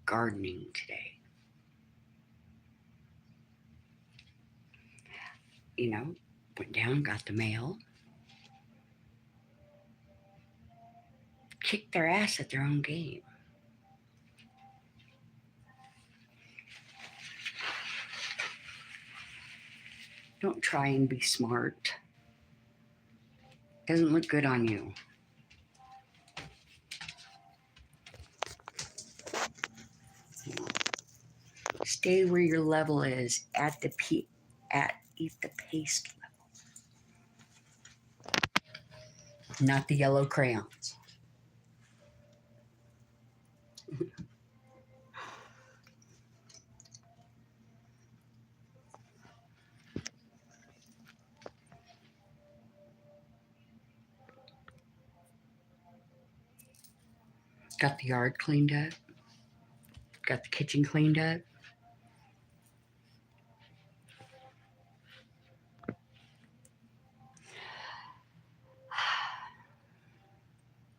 gardening today. You know, went down, got the mail, kicked their ass at their own game. Don't try and be smart. Doesn't look good on you. Stay where your level is at eat the paste level, not the yellow crayons. Got the yard cleaned up. Got the kitchen cleaned up.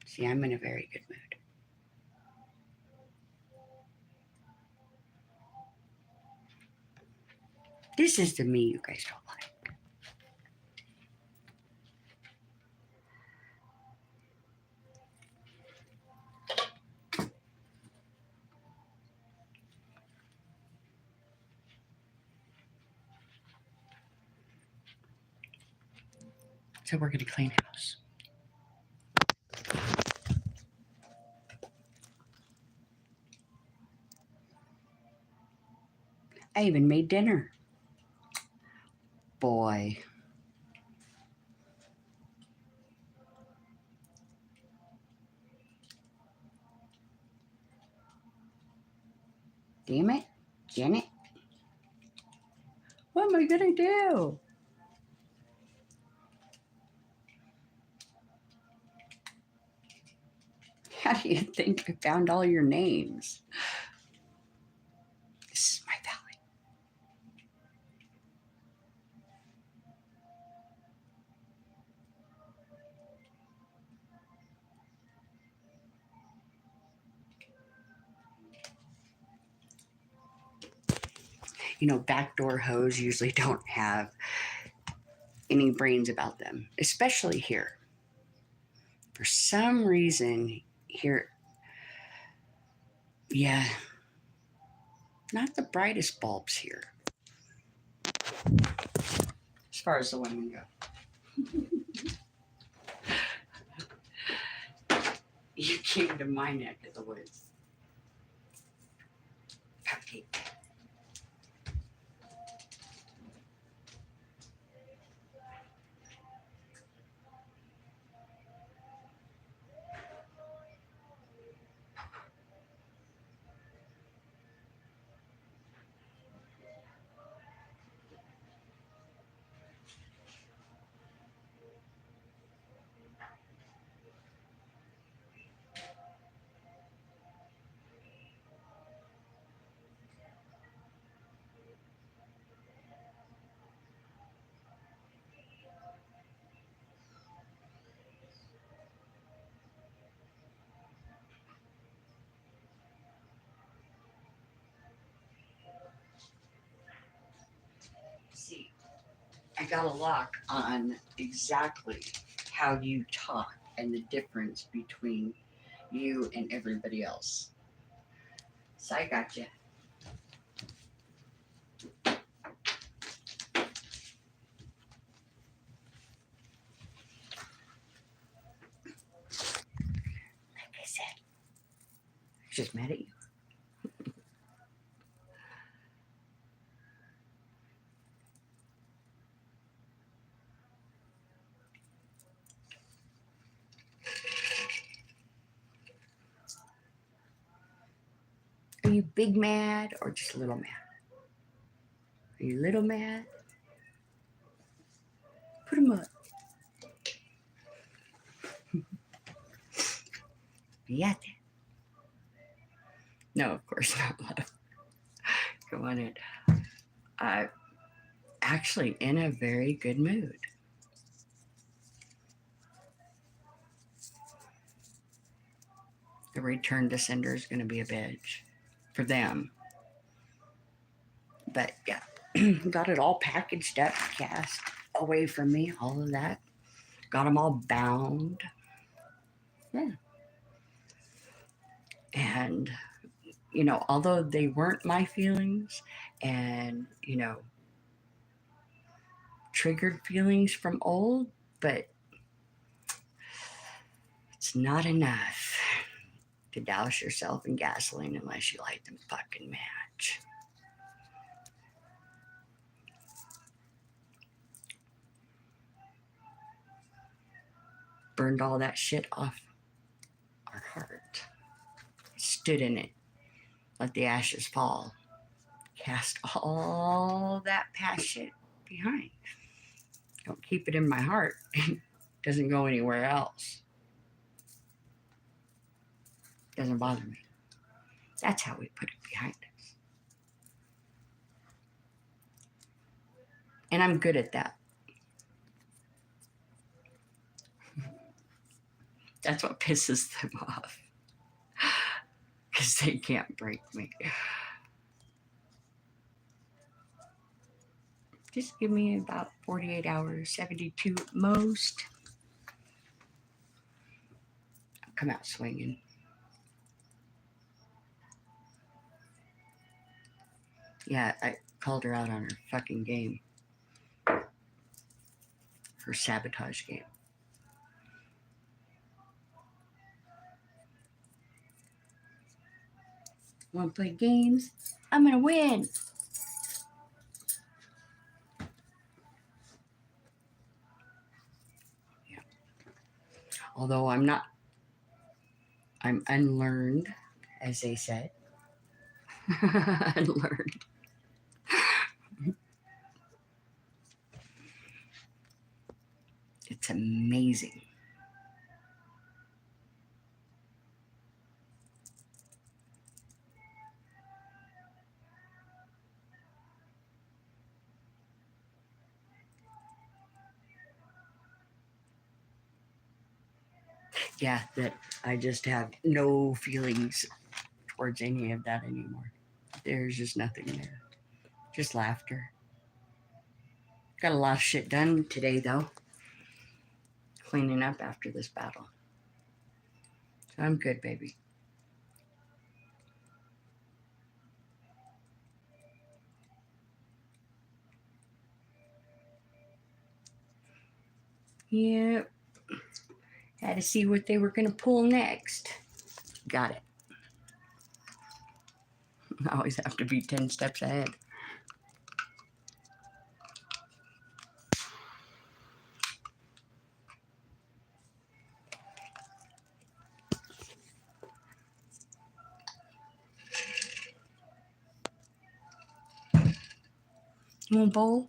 See, I'm in a very good mood. This is the me you guys don't like. So we're going to clean house. I even made dinner. Boy. Damn it, Janet. What am I going to do? How do you think I found all your names? This is my valley. You know, backdoor hoes usually don't have any brains about them, especially here. For some reason, here, yeah, not the brightest bulbs here, as far as the women go. You came to my neck of the woods. Okay. See, I got a lock on exactly how you talk and the difference between you and everybody else. So I got you. Like I said, I'm just mad at you. Are you big mad or just a little mad? Are you little mad? Put them up. Yeah. No, of course not, love. Go on in. I'm actually in a very good mood. The return to sender is going to be a bitch. for them. But yeah, got it all packaged up, cast away from me, all of that. Got them all bound. Yeah. And, although they weren't my feelings and, triggered feelings from old, but it's not enough to douse yourself in gasoline unless you light them fucking match. Burned all that shit off our heart. Stood in it. Let the ashes fall. Cast all that past shit behind. Don't keep it in my heart. It doesn't go anywhere else. Doesn't bother me. That's how we put it behind us. And I'm good at that. That's what pisses them off. Because they can't break me. Just give me about 48 hours, 72 at most. I'll come out swinging. Yeah, I called her out on her fucking game. Her sabotage game. Want to play games? I'm going to win. Yeah. Although I'm unlearned, as they said. Unlearned. It's amazing. Yeah, that I just have no feelings towards any of that anymore. There's just nothing there. Just laughter. Got a lot of shit done today, though. Cleaning up after this battle. So I'm good, baby. Yep. Had to see what they were going to pull next. Got it. I always have to be 10 steps ahead. You want a bowl?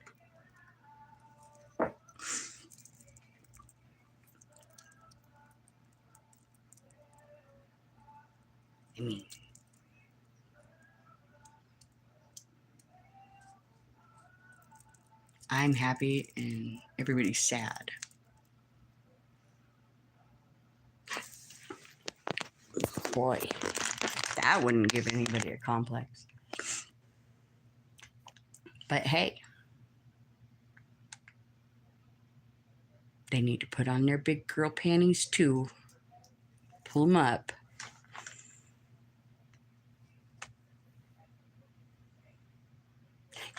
I mean, I'm happy and everybody's sad. Boy, that wouldn't give anybody a complex. But hey, they need to put on their big girl panties too. Pull them up.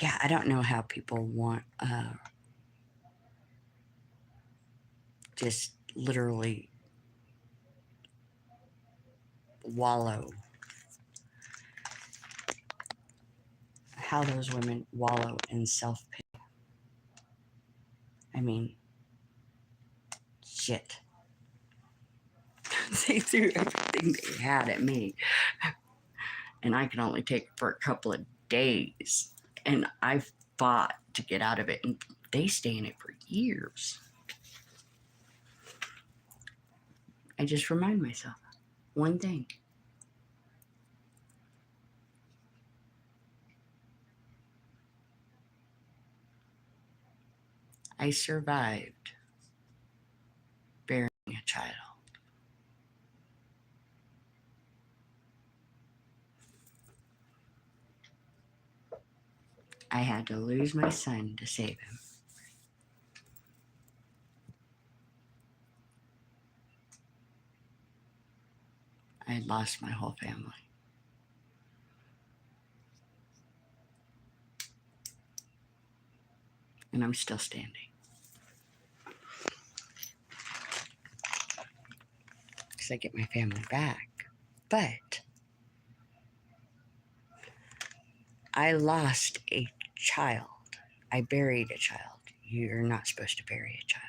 Yeah, I don't know how people want just literally wallow. How those women wallow in self-pity. I mean, shit. They threw everything they had at me. And I can only take it for a couple of days. And I fought to get out of it. And they stay in it for years. I just remind myself one thing. I survived bearing a child. I had to lose my son to save him. I had lost my whole family. And I'm still standing. Because I get my family back. But I lost a child. I buried a child. You're not supposed to bury a child.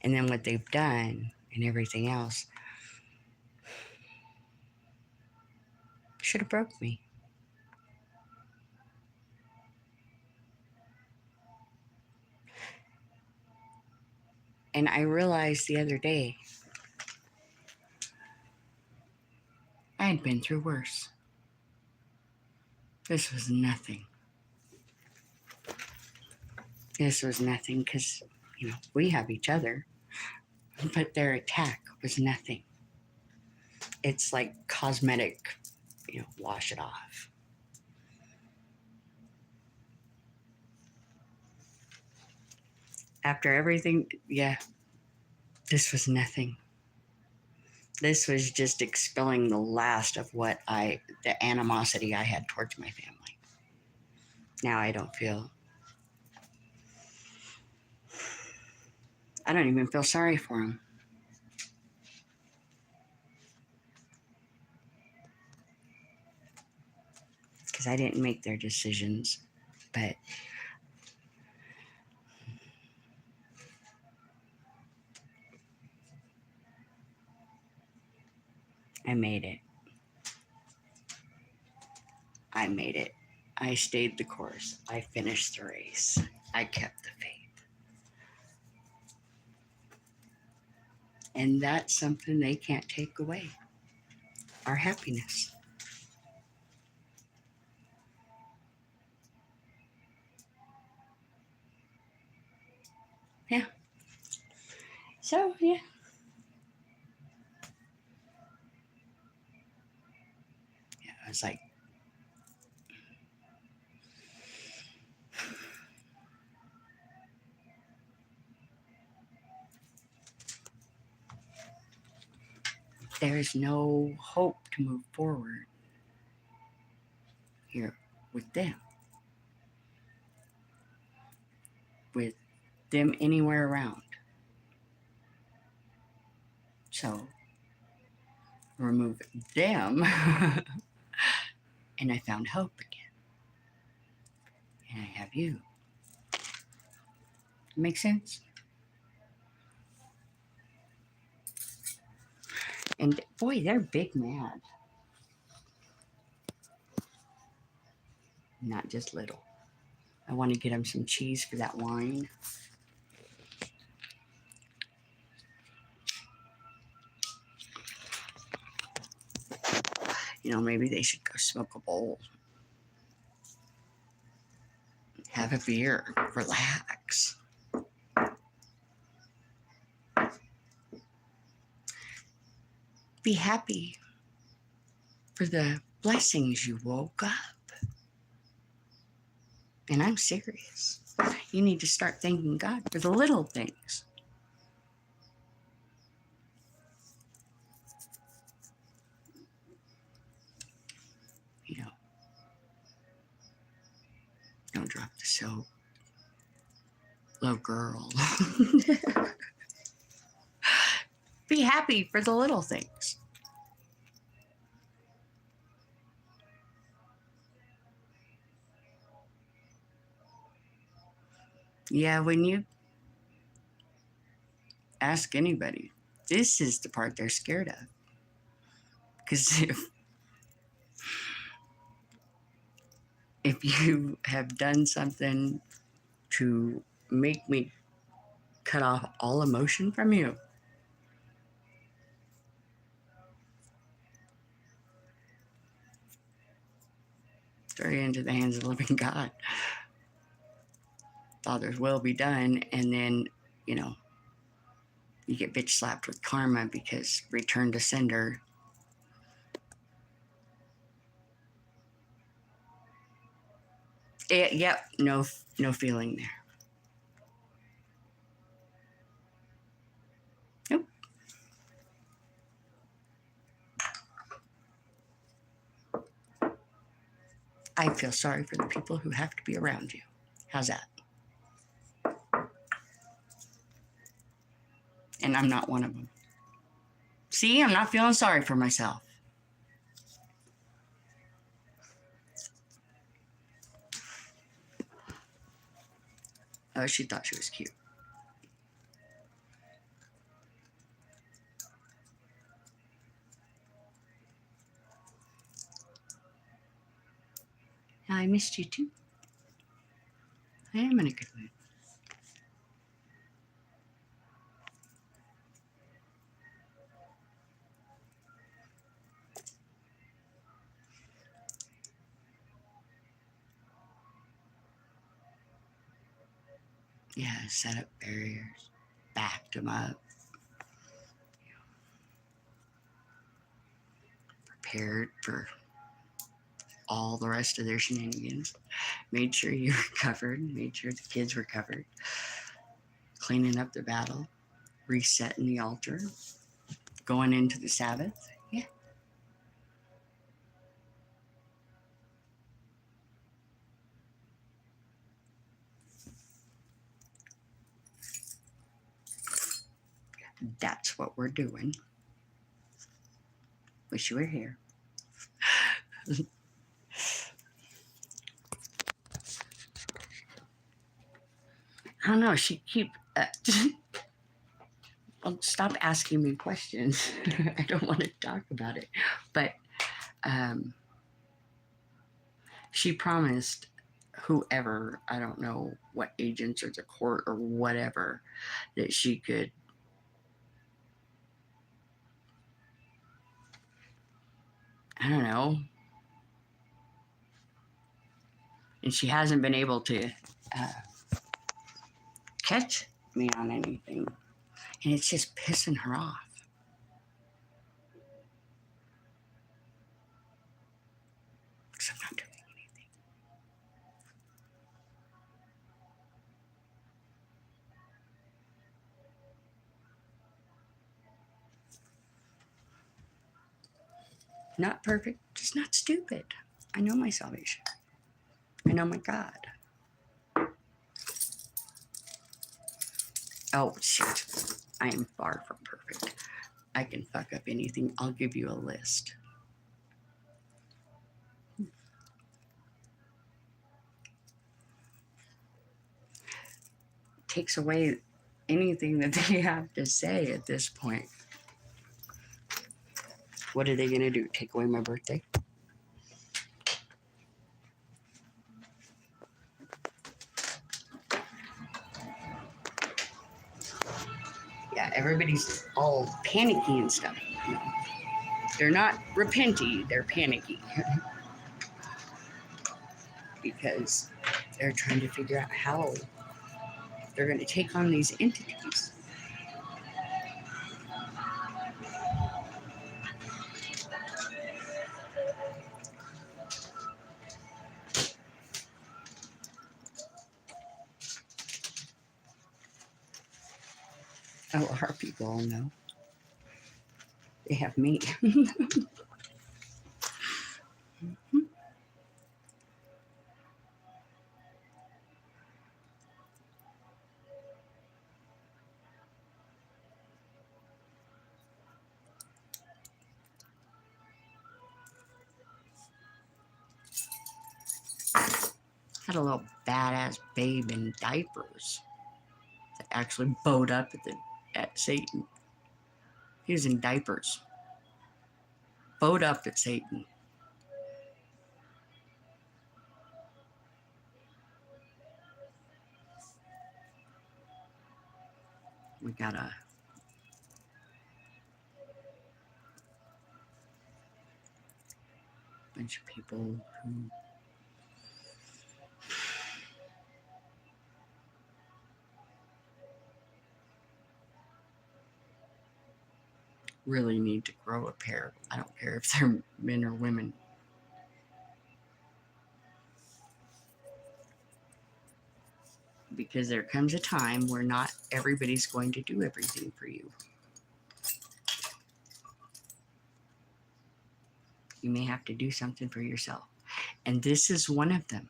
And then what they've done and everything else should have broke me. And I realized the other day, I had been through worse. This was nothing. This was nothing because, we have each other. But their attack was nothing. It's like cosmetic, wash it off. After everything, this was nothing. This was just expelling the last of the animosity I had towards my family. Now I don't even feel sorry for them. Because I didn't make their decisions, but I made it. I stayed the course. I finished the race. I kept the faith. And that's something they can't take away. Our happiness. Yeah. So, yeah. I was like, there's no hope to move forward here with them. With them anywhere around. So, remove them, and I found hope again. And I have you. Make sense? And boy, they're big mad. Not just little. I want to get them some cheese for that wine. Maybe they should go smoke a bowl. Have a beer. Relax. Be happy for the blessings you woke up. And I'm serious. You need to start thanking God for the little things. Don't drop the soap. Little girl. Be happy for the little things. Yeah, when you ask anybody, this is the part they're scared of. Because if you have done something to make me cut off all emotion from you, throw you into the hands of the living God. Father's will be done, and then, you get bitch slapped with karma because return to sender. Yep, no feeling there. Nope. I feel sorry for the people who have to be around you. How's that? And I'm not one of them. See, I'm not feeling sorry for myself. Oh, she thought she was cute. I missed you too. I am in a good mood. Yeah, set up barriers, backed them up, prepared for all the rest of their shenanigans, made sure you were covered, made sure the kids were covered, cleaning up the battle, resetting the altar, going into the Sabbath. Yeah. That's what we're doing. Wish you were here. I don't know. She keep. Well, stop asking me questions. I don't want to talk about it. But she promised whoever, I don't know what agents or the court or whatever, that she could I don't know. And she hasn't been able to catch me on anything. And it's just pissing her off. Because I'm not doing anything. Not perfect, just not stupid. I know my salvation. I know my God. Oh, shit. I am far from perfect. I can fuck up anything. I'll give you a list. Takes away anything that they have to say at this point. What are they going to do? Take away my birthday? Yeah, everybody's all panicky and stuff. No. They're not repenty, they're panicky. Because they're trying to figure out how they're going to take on these entities. Oh, our people all know. They have me. Had a little badass babe in diapers that actually bowed up at Satan. He was in diapers. Bowed up at Satan. We got a bunch of people who really need to grow a pair. I don't care if they're men or women. because there comes a time where not everybody's going to do everything for you. You may have to do something for yourself. And this is one of them.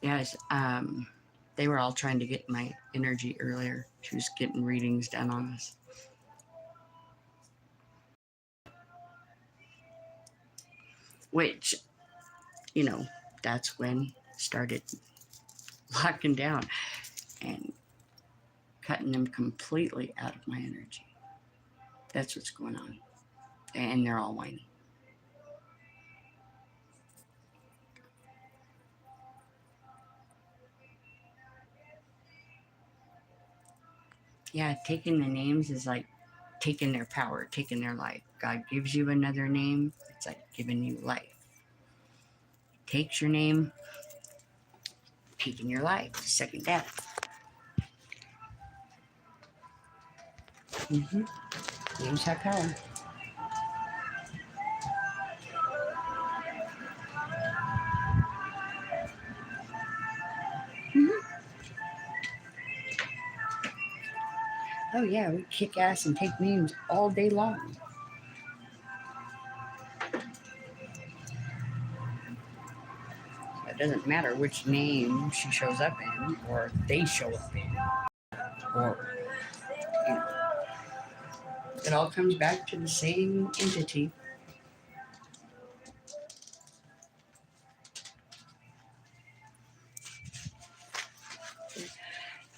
Yes, they were all trying to get my energy earlier. She was getting readings done on us. Which, you know, that's when started locking down and cutting them completely out of my energy. That's what's going on. And they're all whining. Yeah, taking the names is like taking their power, taking their life. God gives you another name, it's like giving you life. Takes your name, taking your life, second death. Names have power. Oh yeah, we kick ass and take names all day long. It doesn't matter which name she shows up in, or they show up in, or, you know, it all comes back to the same entity.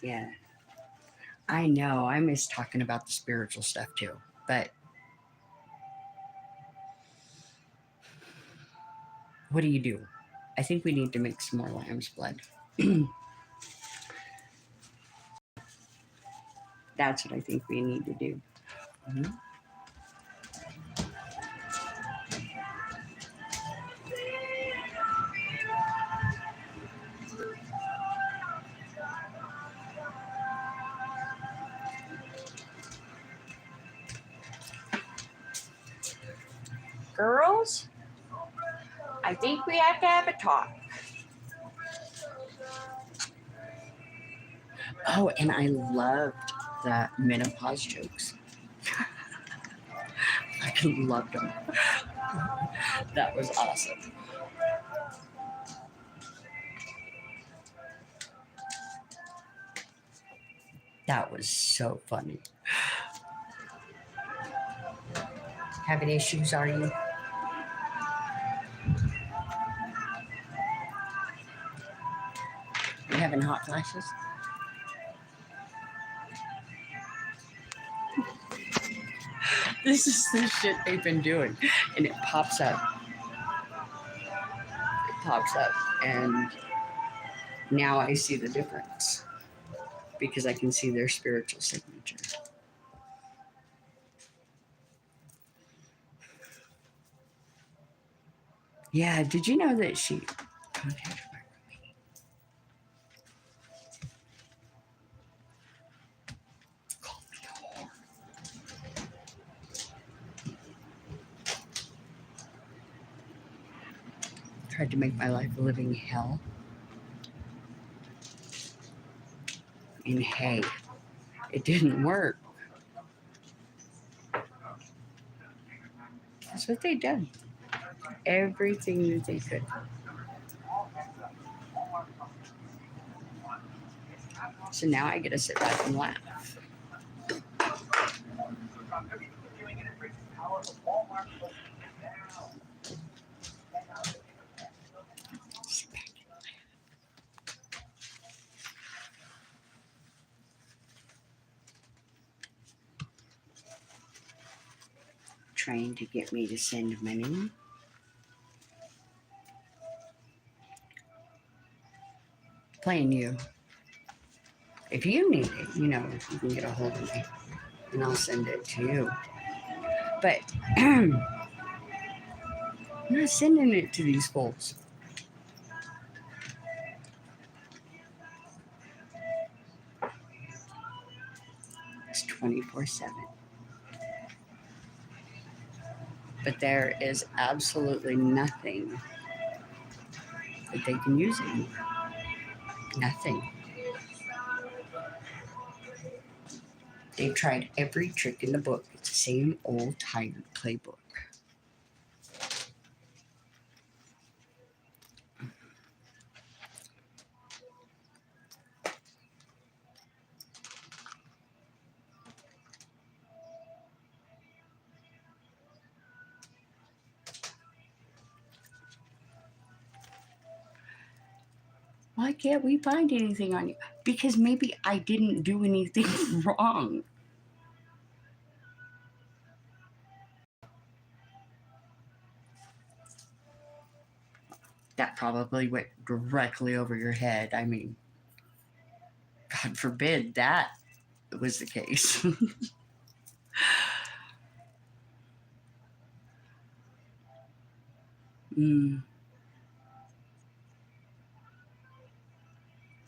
Yeah, I know. I miss talking about the spiritual stuff too, but what do you do? I think we need to make some more lamb's blood. That's what I think we need to do. Mm-hmm. Girls, I think we have to have a talk. Oh, and I loved the menopause jokes. I loved them. That was awesome. That was so funny. Having issues, are you? You having hot flashes? This is the shit they've been doing. And it pops up. It pops up. And now I see the difference. Because I can see their spiritual signature. Yeah, did you know that she contacted my roommate? Called me a whore. Tried to make my life a living hell. And hey, it didn't work. That's what they did. Everything that they could. So now I get to sit back and laugh. Trying to get me to send money. Playing you. If you need it, you know, you can get a hold of me and I'll send it to you. But I'm not sending it to these fools. It's 24/7. But there is absolutely nothing that they can use anymore. Nothing. They've tried every trick in the book. It's the same old tired playbook. Why can't we find anything on you? Because maybe I didn't do anything wrong. That probably went directly over your head. I mean, God forbid that was the case.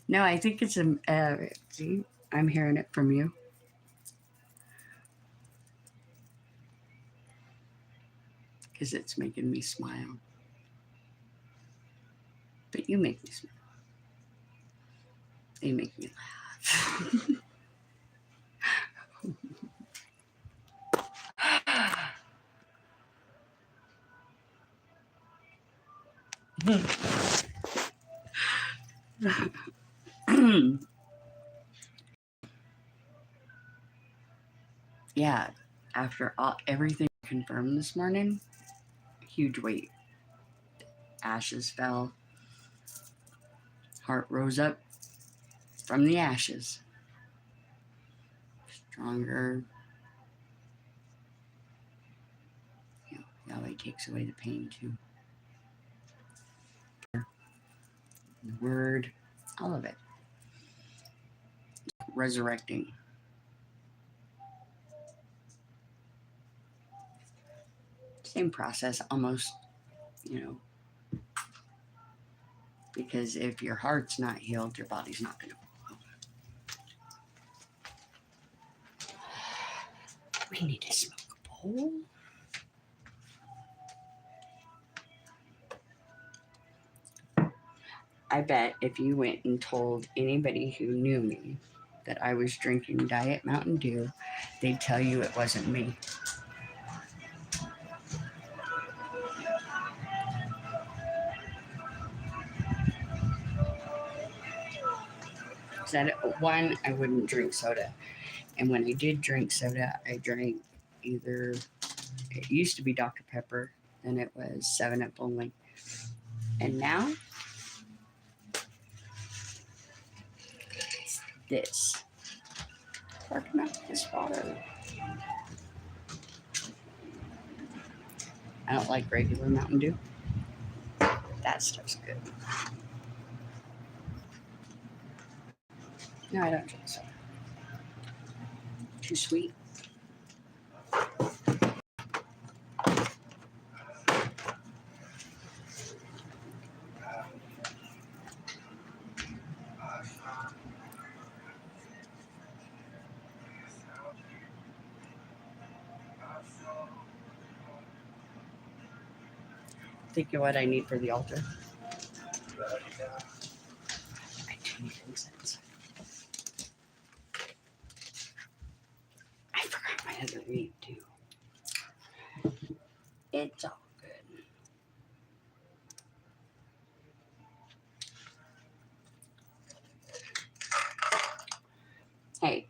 No, I think it's a. See, I'm hearing it from you. Because it's making me smile. But you make me smile. They make me laugh. Yeah, after everything confirmed this morning, huge weight. Ashes fell. Heart rose up from the ashes. Stronger. You know, Yahweh takes away the pain too. The word, all of it. Resurrecting. Same process, almost, you know. Because if your heart's not healed, your body's not going to follow. We need to smoke a bowl. I bet if you went and told anybody who knew me that I was drinking Diet Mountain Dew, they'd tell you it wasn't me. One, I wouldn't drink soda. And when I did drink soda, I drank either, it used to be Dr. Pepper, then it was 7-Up only. And now, it's this. Talking about this water. I don't like regular Mountain Dew. That stuff's good. No, I don't drink soda. Too sweet. Think of what I need for the altar. I do need incense. I forgot my other reed too. It's all good. Hey.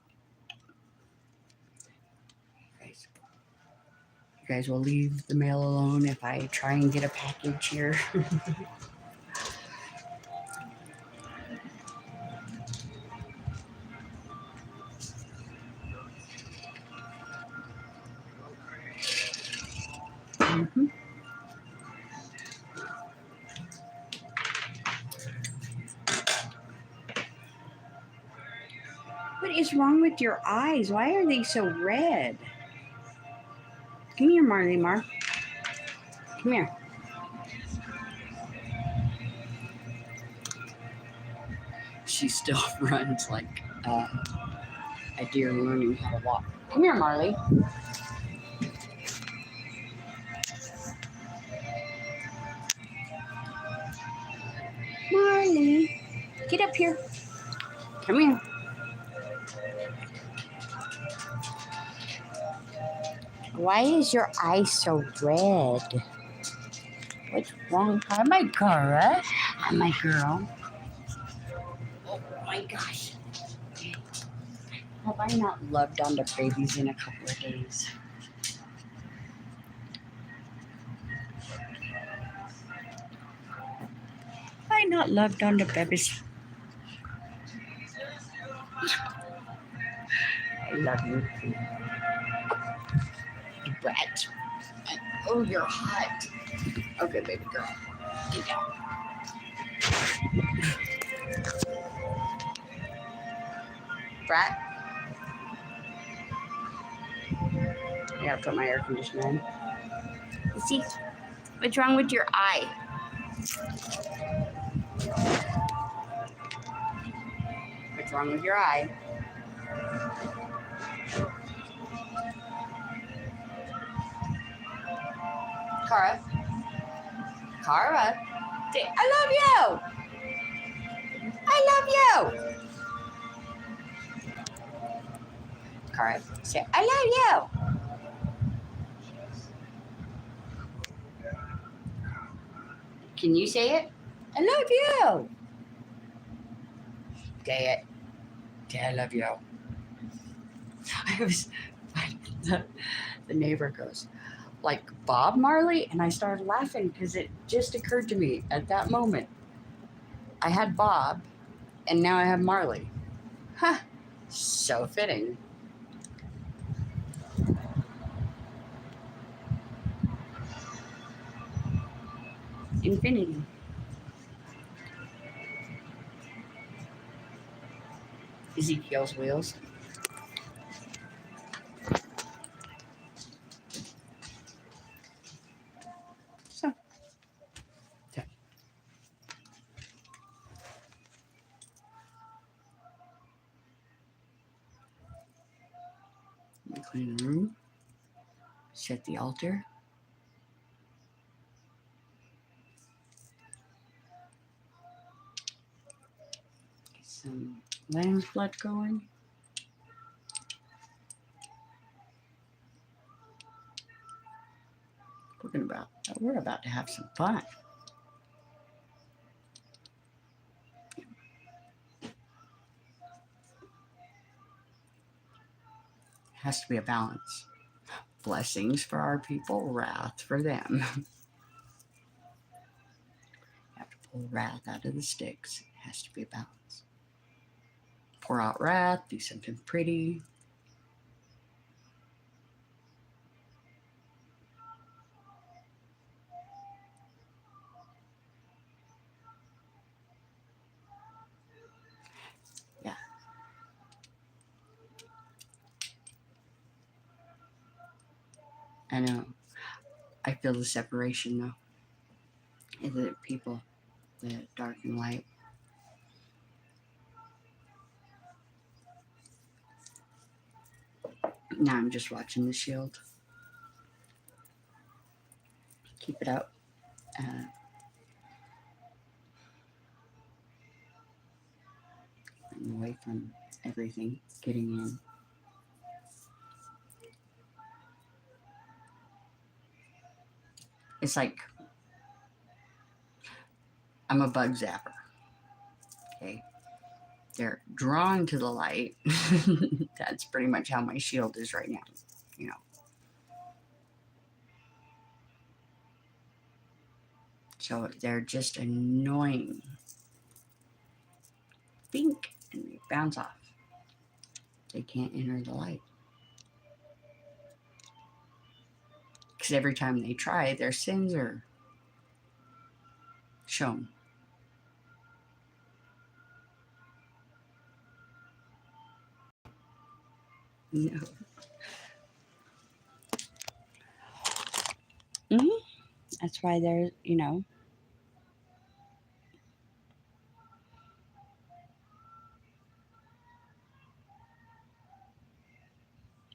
You guys will leave the mail alone if I try and get a package here. Mm-hmm. What is wrong with your eyes? Why are they so red? Come here, Marley Mar. Come here. she still runs like a deer learning how to walk. Come here, Marley. Marley, get up here. Come here. Why is your eye so red? What's wrong? Hi, my Cara. Hi, my girl. Oh my gosh. Have I not loved on the babies in a couple of days? Have I not loved on the babies? I love you. You brat. Oh, you're hot. Okay, baby girl. Get down. Brat. I gotta put my air conditioner in. You see, what's wrong with your eye? What's wrong with your eye? Cara. Cara. Say, I love you. I love you. Cara. Say, I love you. Can you say it? I love you. Say it. Say I love you. The neighbor goes, like Bob Marley? And I started laughing because it just occurred to me at that moment. I had Bob and now I have Marley. Huh. So fitting. Infinity. Ezekiel's wheels. So. Yeah. Clean the room. Set the altar. Get some lamb's blood going. We're about to have some fun. Has to be a balance. Blessings for our people, wrath for them. Have to pull wrath out of the sticks. It has to be a balance. Pour out wrath, do something pretty. Yeah. I know. I feel the separation though. The people, the dark and light. Now I'm just watching the shield. Keep it up. Away from everything getting in. It's like I'm a bug zapper. Okay. They're drawn to the light. That's pretty much how my shield is right now. You know. So they're just annoying. Bink, and they bounce off. They can't enter the light. Because every time they try, their sins are shown. No. That's why they're,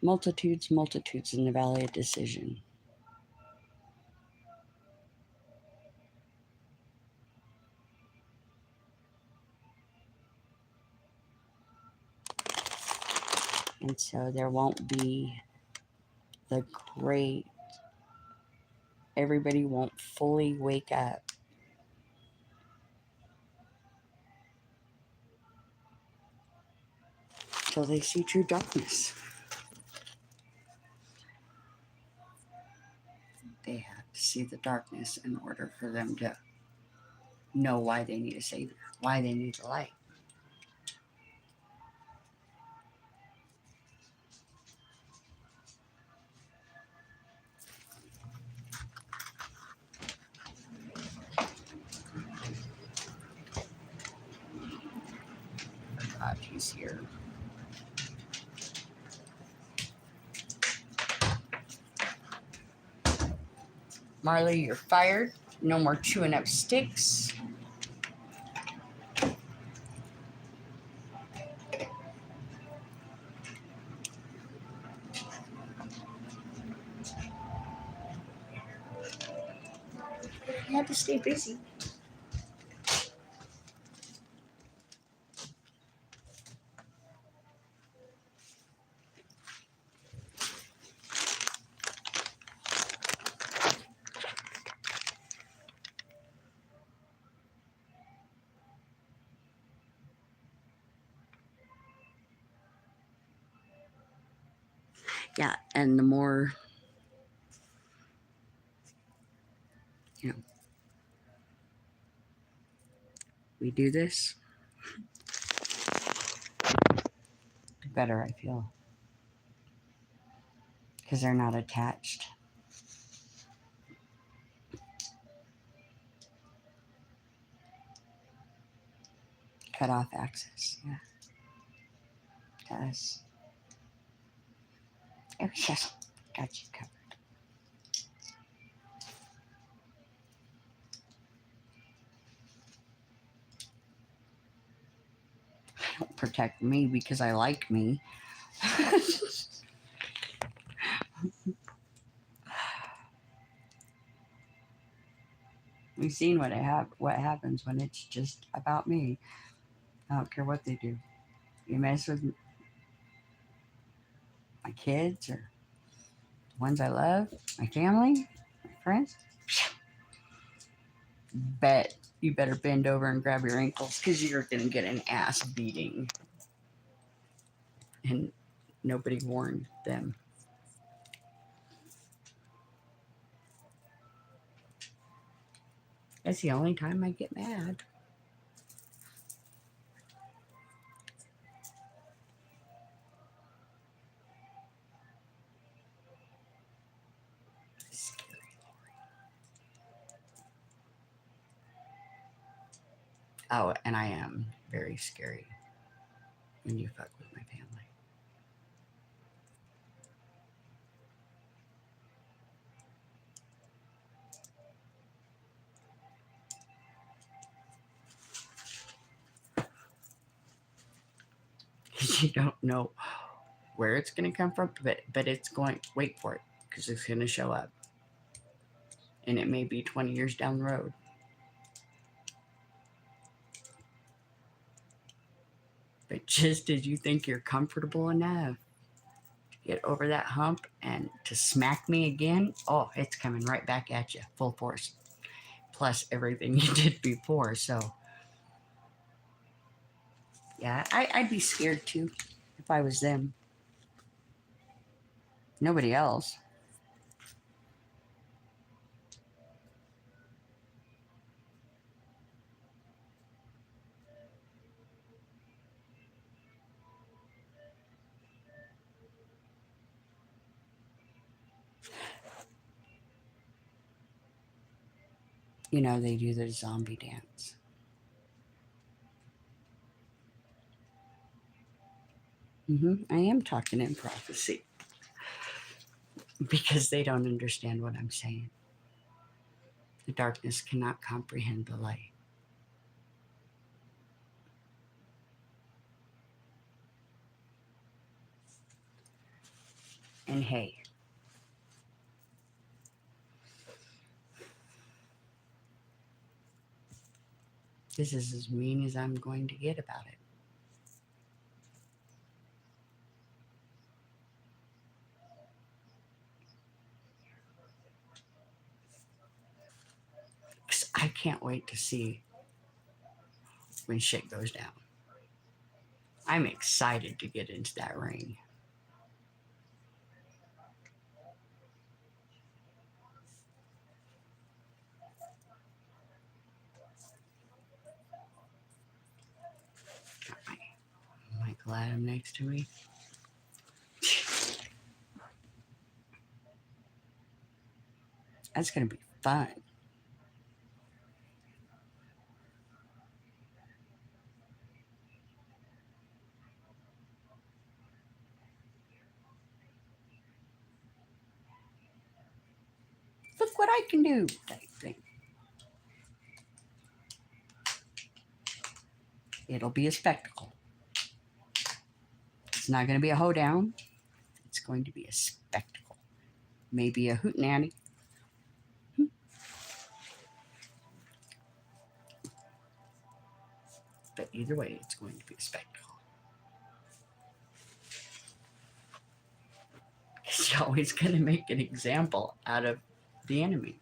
Multitudes, multitudes in the valley of decision. And so there won't be the great, everybody won't fully wake up till they see true darkness. They have to see the darkness in order for them to know why they need a savior, why they need the light. God, he's here. Marley, you're fired. No more chewing up sticks. You have to stay busy. Yeah, and the more, we do this, the better I feel. Because they're not attached. Cut off access, yeah. To us. Oh, yes. Got you covered. Don't protect me because I like me. We've seen what happens when it's just about me. I don't care what they do. You mess with my kids or the ones I love, my family, my friends. Bet you better bend over and grab your ankles because you're going to get an ass beating. And nobody warned them. That's the only time I get mad. Oh, and I am very scary when you fuck with my family. You don't know where it's going to come from, but it's going, wait for it, because it's going to show up. And it may be 20 years down the road. But just as you think you're comfortable enough to get over that hump and to smack me again, oh, it's coming right back at you, full force. Plus everything you did before. So, yeah, I'd be scared too if I was them. Nobody else. You know, they do the zombie dance. I am talking in prophecy because they don't understand what I'm saying. The darkness cannot comprehend the light. And hey, this is as mean as I'm going to get about it. Because I can't wait to see when shit goes down. I'm excited to get into that ring. Am I glad I'm next to me? That's going to be fun. Look what I can do, type thing. It'll be a spectacle. It's not going to be a hoedown. It's going to be a spectacle. Maybe a hootenanny. But either way, it's going to be a spectacle. Because you're always going to make an example out of the enemy.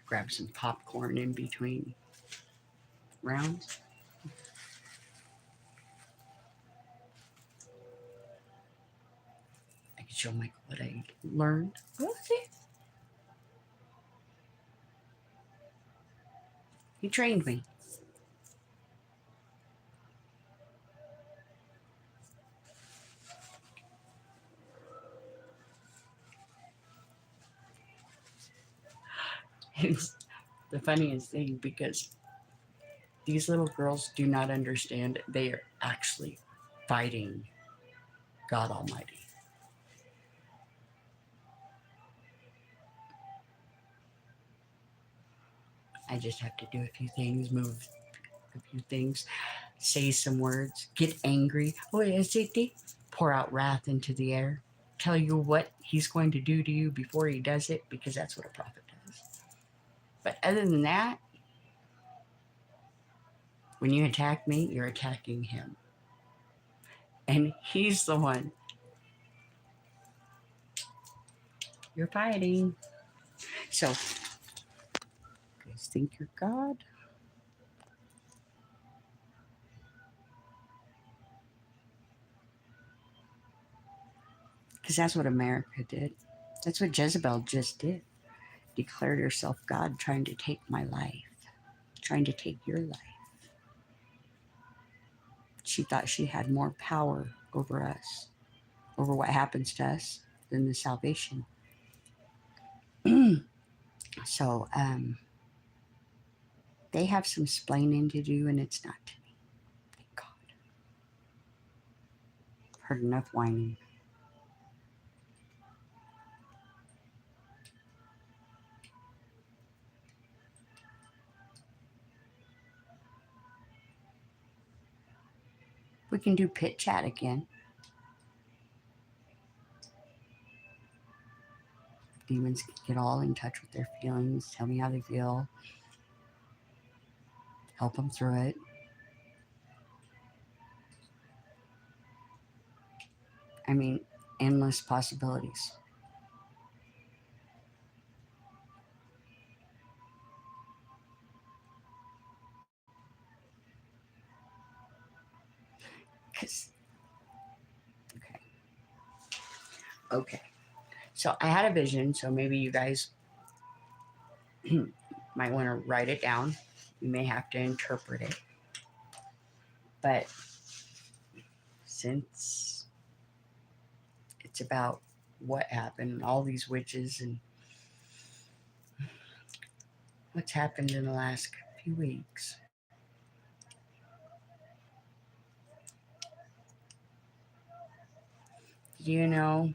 Grab some popcorn in between rounds. I can show Michael what I learned. Oh, see? He trained me. It's the funniest thing because these little girls do not understand they are actually fighting God Almighty. I just have to do a few things, move a few things, say some words, get angry. Oh, yes, pour out wrath into the air. Tell you what he's going to do to you before he does it, because that's what a prophet does. But other than that, when you attack me, you're attacking him. And he's the one you're fighting. So, you guys think you're God? Because that's what America did. That's what Jezebel just did. Declared herself God, trying to take my life, trying to take your life. She thought she had more power over us, over what happens to us, than the salvation. So they have some splaining to do, and it's not to me. Thank God. I've heard enough whining. We can do pit chat again. Demons can get all in touch with their feelings, tell me how they feel, help them through it. I mean, endless possibilities. Okay. So I had a vision, so maybe you guys might want to write it down. You may have to interpret it. But since it's about what happened, all these witches and what's happened in the last few weeks, do you know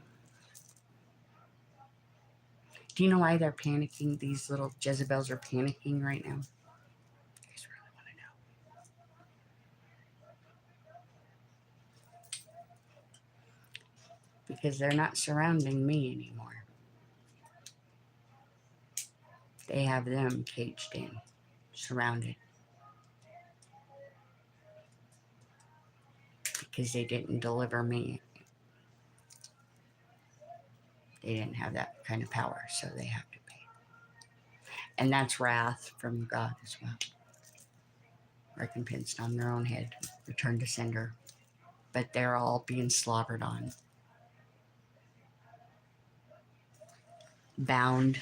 why they're panicking? These little Jezebels are panicking right now. You guys really want to know? because they're not surrounding me anymore. They have them caged in, surrounded, because they didn't deliver me. They didn't have that kind of power, so they have to pay. And that's wrath from God as well. Recompensed on their own head, returned to sender. But they're all being slobbered on. Bound.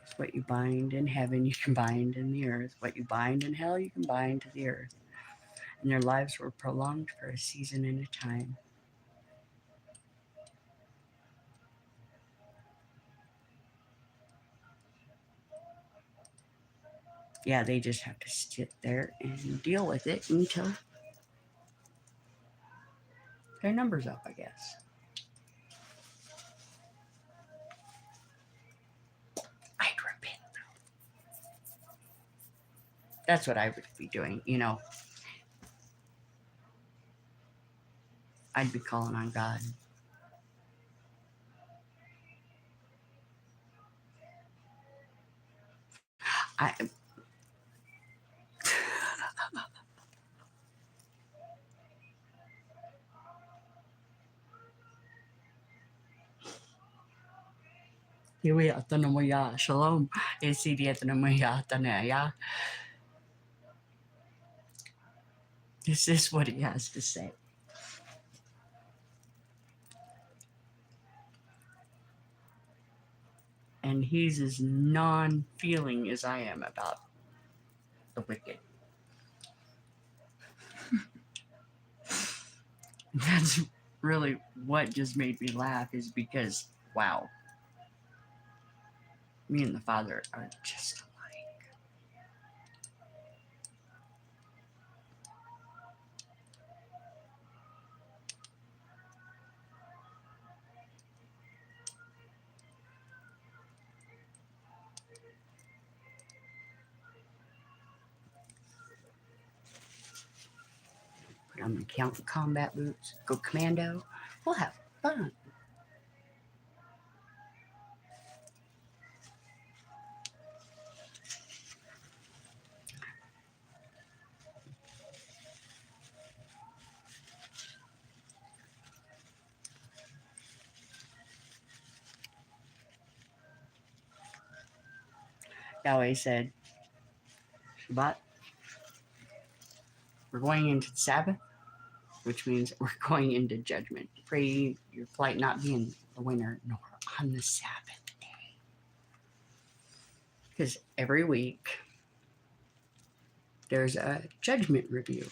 It's what you bind in heaven, you can bind in the earth. What you bind in hell, you can bind to the earth. And their lives were prolonged for a season and a time. Yeah, they just have to sit there and deal with it until their number's up, I guess. I'd repent, though. That's what I would be doing, you know. I'd be calling on God. I Shalom. This is what he has to say. And he's as non-feeling as I am about the wicked. That's really what just made me laugh, is because, wow, me and the Father are just alike. Put on the combat boots, go commando, we'll have fun. Yahweh said, Shabbat, we're going into the Sabbath, which means we're going into judgment. Pray your flight not be in the winter nor on the Sabbath day. Because every week there's a judgment review.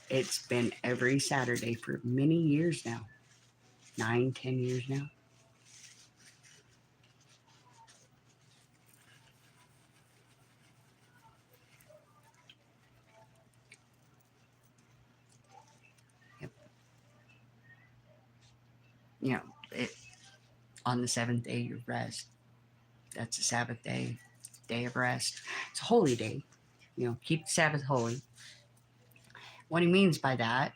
It's been every Saturday for many years now. 9, 10 years now. Yep. You know, on the 7th day you rest. That's a Sabbath day, day of rest. It's a holy day. You know, keep the Sabbath holy. What he means by that,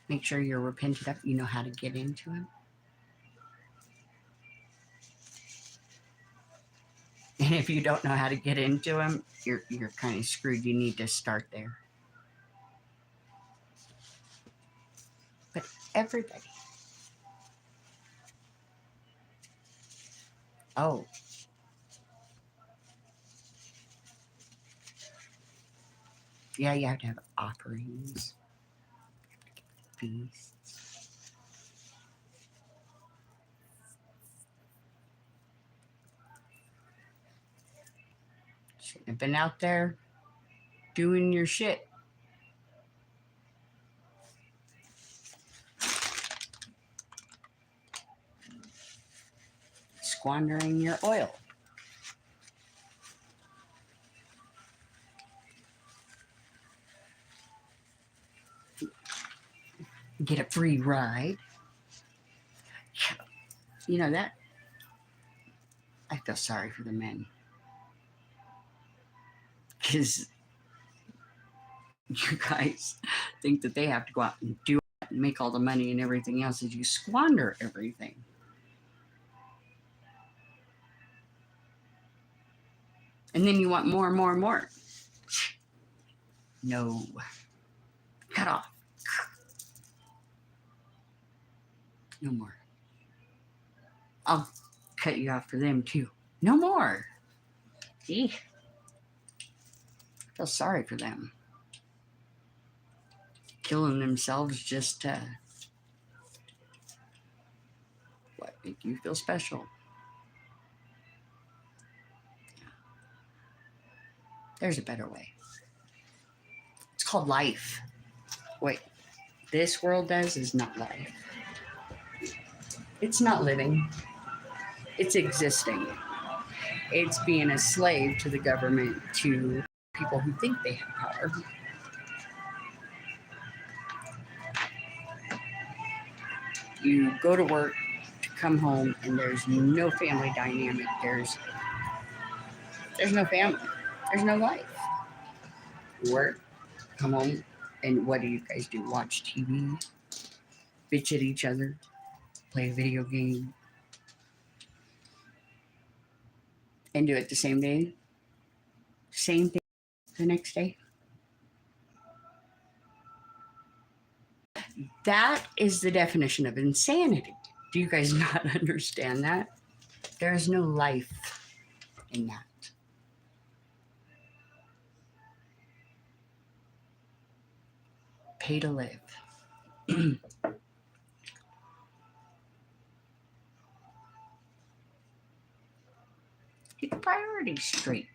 make sure you're repented up, you know how to get into him. And if you don't know how to get into him, you're kind of screwed. You need to start there. But everybody. Oh. Yeah, you have to have offerings. Feasts. Shouldn't have been out there doing your shit. Squandering your oil. Get a free ride. You know that, I feel sorry for the men. Because You guys think that they have to go out and do it and make all the money and everything else as you squander everything. And then you want more and more and more. No. Cut off. No more. I'll cut you off for them too. No more. See? I feel sorry for them. Killing themselves just to what, make you feel special. There's a better way. It's called life. What this world does is not life. It's not living. It's existing. It's being a slave to the government, to people who think they have power. You go to work, to come home, and there's no family dynamic. There's no family. There's no life. You work, come home, and what do you guys do? Watch TV, bitch at each other, play a video game, and do it the same day. Same thing the next day. That is the definition of insanity. Do you guys not understand that? There is no life in that. Pay to live. Get the priorities straight.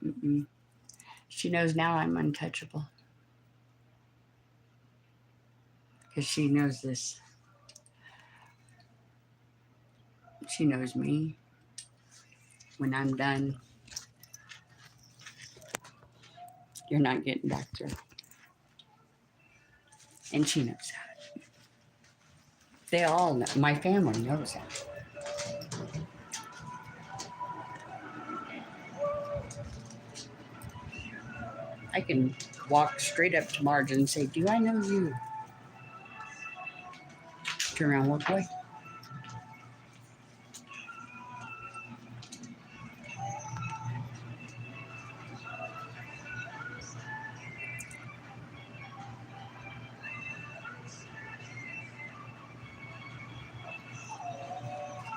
Mm-mm. She knows now I'm untouchable. Because she knows this. She knows me. When I'm done, you're not getting back through. And she knows that. They all know. My family knows that. I can walk straight up to Marge and say, do I know you? Turn around, walk away.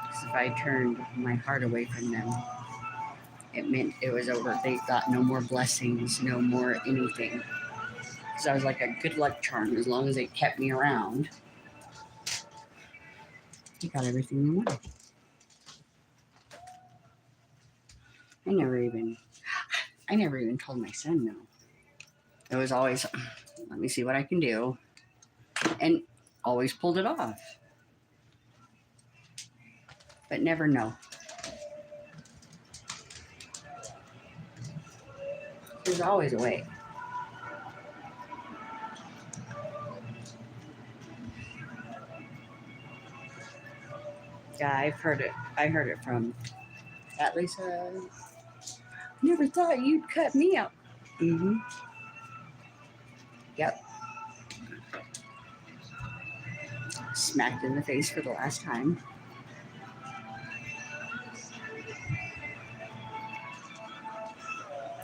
Because if I turned my heart away from them, it meant it was over. They got no more blessings, no more anything. Because I was like a good luck charm. As long as they kept me around, they got everything they wanted. I never even told my son no. It was always, let me see what I can do. And always pulled it off. But never no. There's always a way. Yeah, I've heard it. I heard it from that Lisa. Never thought you'd cut me out. Mm-hmm. Yep. Smacked in the face for the last time.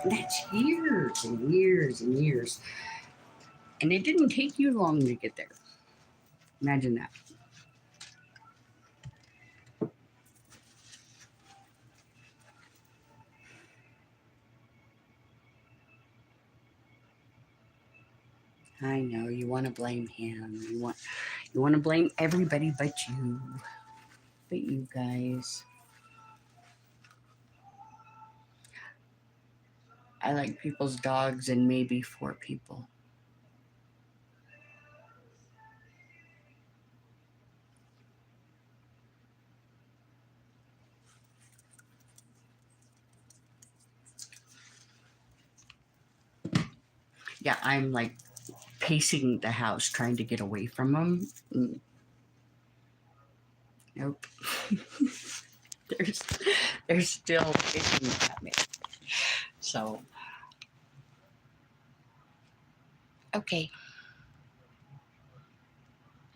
And that's years and years and years. And it didn't take you long to get there. Imagine that. I know you want to blame him. You want to blame everybody but you. But you guys. I like people's dogs and maybe 4 people. Yeah, I'm like pacing the house trying to get away from him. Nope. they're still picking at me. So, okay.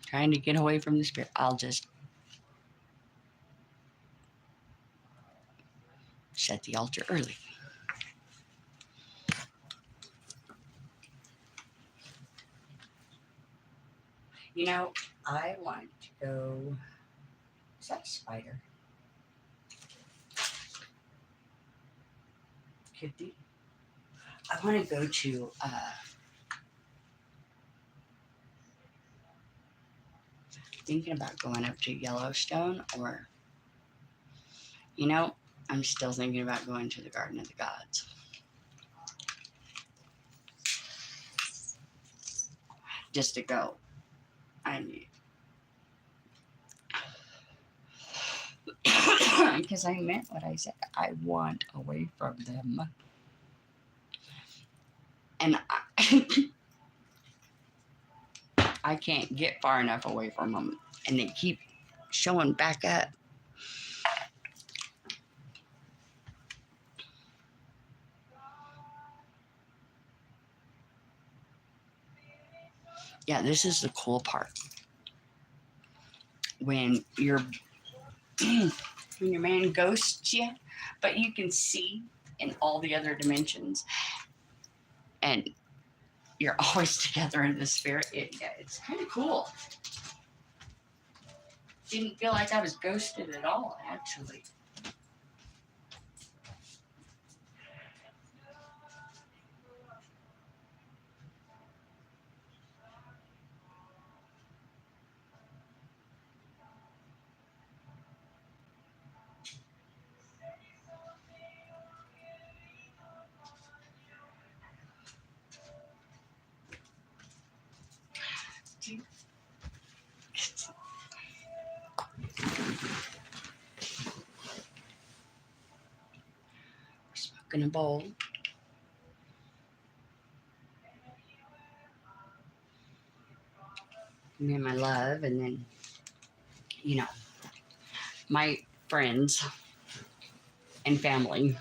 Trying to get away from the spirit. I'll just set the altar early. You know, I want to go. Is that a spider? Could be. I want to go to thinking about going up to Yellowstone, or you know, I'm still thinking about going to the Garden of the Gods. Just to go. I need. Because I meant what I said. I want away from them. And I can't get far enough away from them. And they keep showing back up. Yeah, this is the cool part. When your man ghosts you, but you can see in all the other dimensions, and you're always together in the spirit. It's kind of cool. Didn't feel like I was ghosted at all, actually. Smoking a bowl. Me and my love, and then, you know, my friends and family.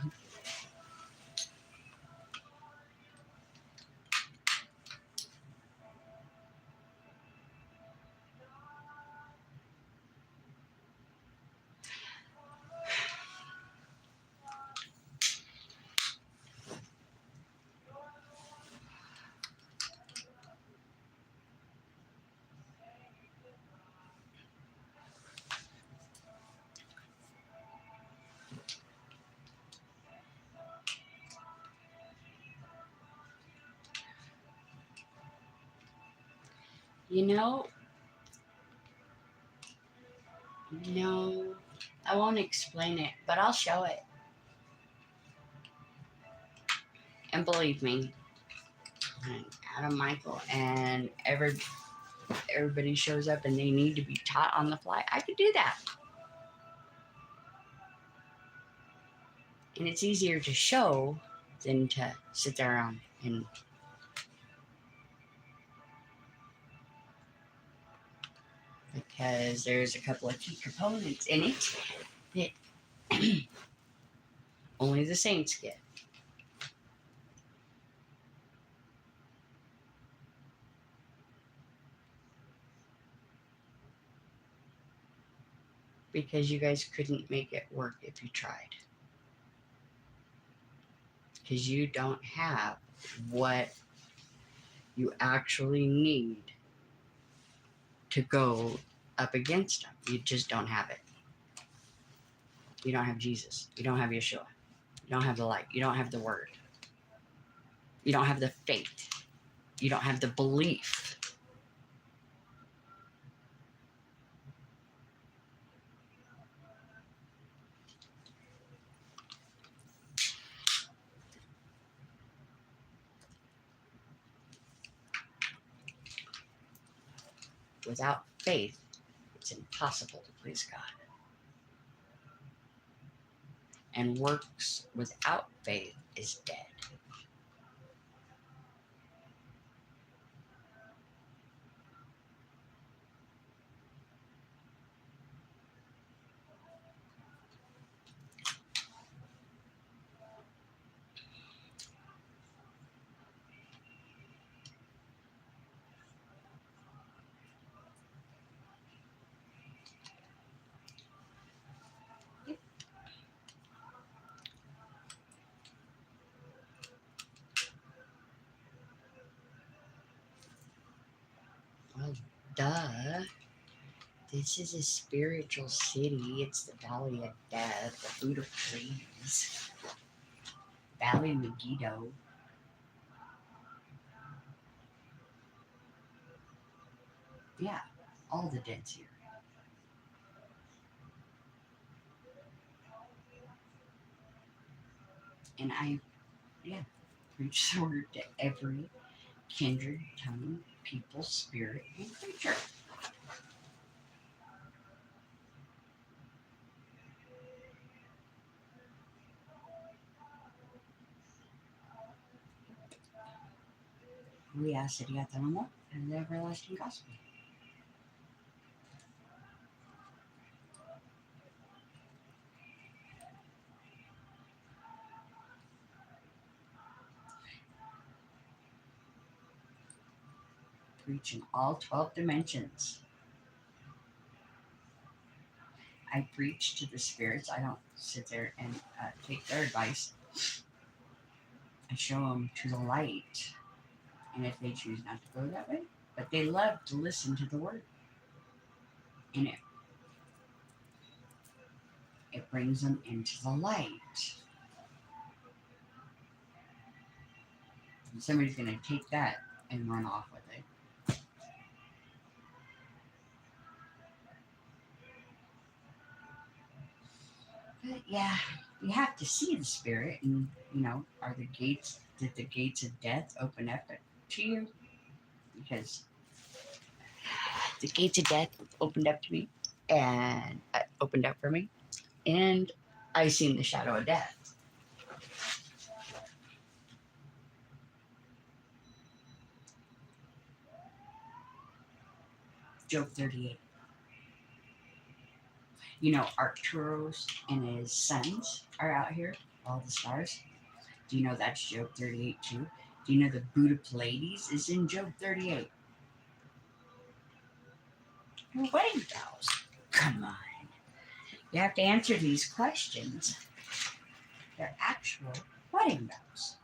You know, no, I won't explain it, but I'll show it. And believe me, Adam, Michael, and everybody shows up and they need to be taught on the fly. I could do that. And it's easier to show than to sit there and because there's a couple of key components in it that only the saints get. Because you guys couldn't make it work if you tried. Because you don't have what you actually need to go up against them. You just don't have it. You don't have Jesus. You don't have Yeshua. You don't have the light. You don't have the word. You don't have the faith. You don't have the belief. Without faith, it's impossible to please God. And works without faith is dead. Duh. This is a spiritual city. It's the Valley of Death, the Buddha Please, Valley Megiddo. Yeah, all the dead's here. And I, yeah, preach the word to every kindred, tongue, people, spirit, and creature. We ask that you got the normal and the everlasting gospel. Preach in all 12 dimensions. I preach to the spirits. I don't sit there and take their advice. I show them to the light. And if they choose not to go that way, but they love to listen to the word. And it brings them into the light. And somebody's going to take that and run off with it. But yeah, you have to see the spirit, and are the gates? Did the gates of death open up to you? Because the gates of death opened up to me, and opened up for me, and I seen the shadow of death. Job 38. Arcturus and his sons are out here, all the stars. Do you know that's Job 38 too? Do you know the Buddha Pleiades is in Job 38? Your wedding vows. Come on. You have to answer these questions. They're actual wedding vows.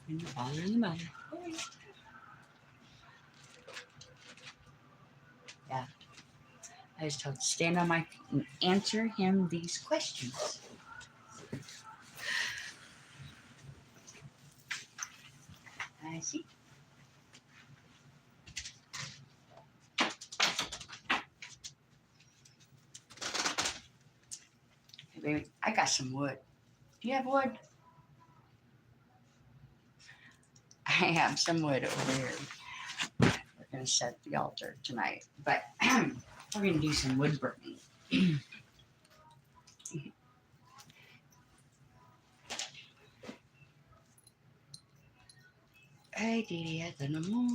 And the father and the mother. Yeah. I was told to stand on my feet and answer him these questions. I see. Hey, baby, I got some wood. Do you have wood? I have some wood over here. We're going to set the altar tonight, but we're going to do some wood burning. Ay, didi, ito na mo,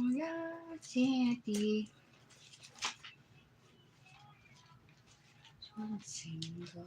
Sandy. Single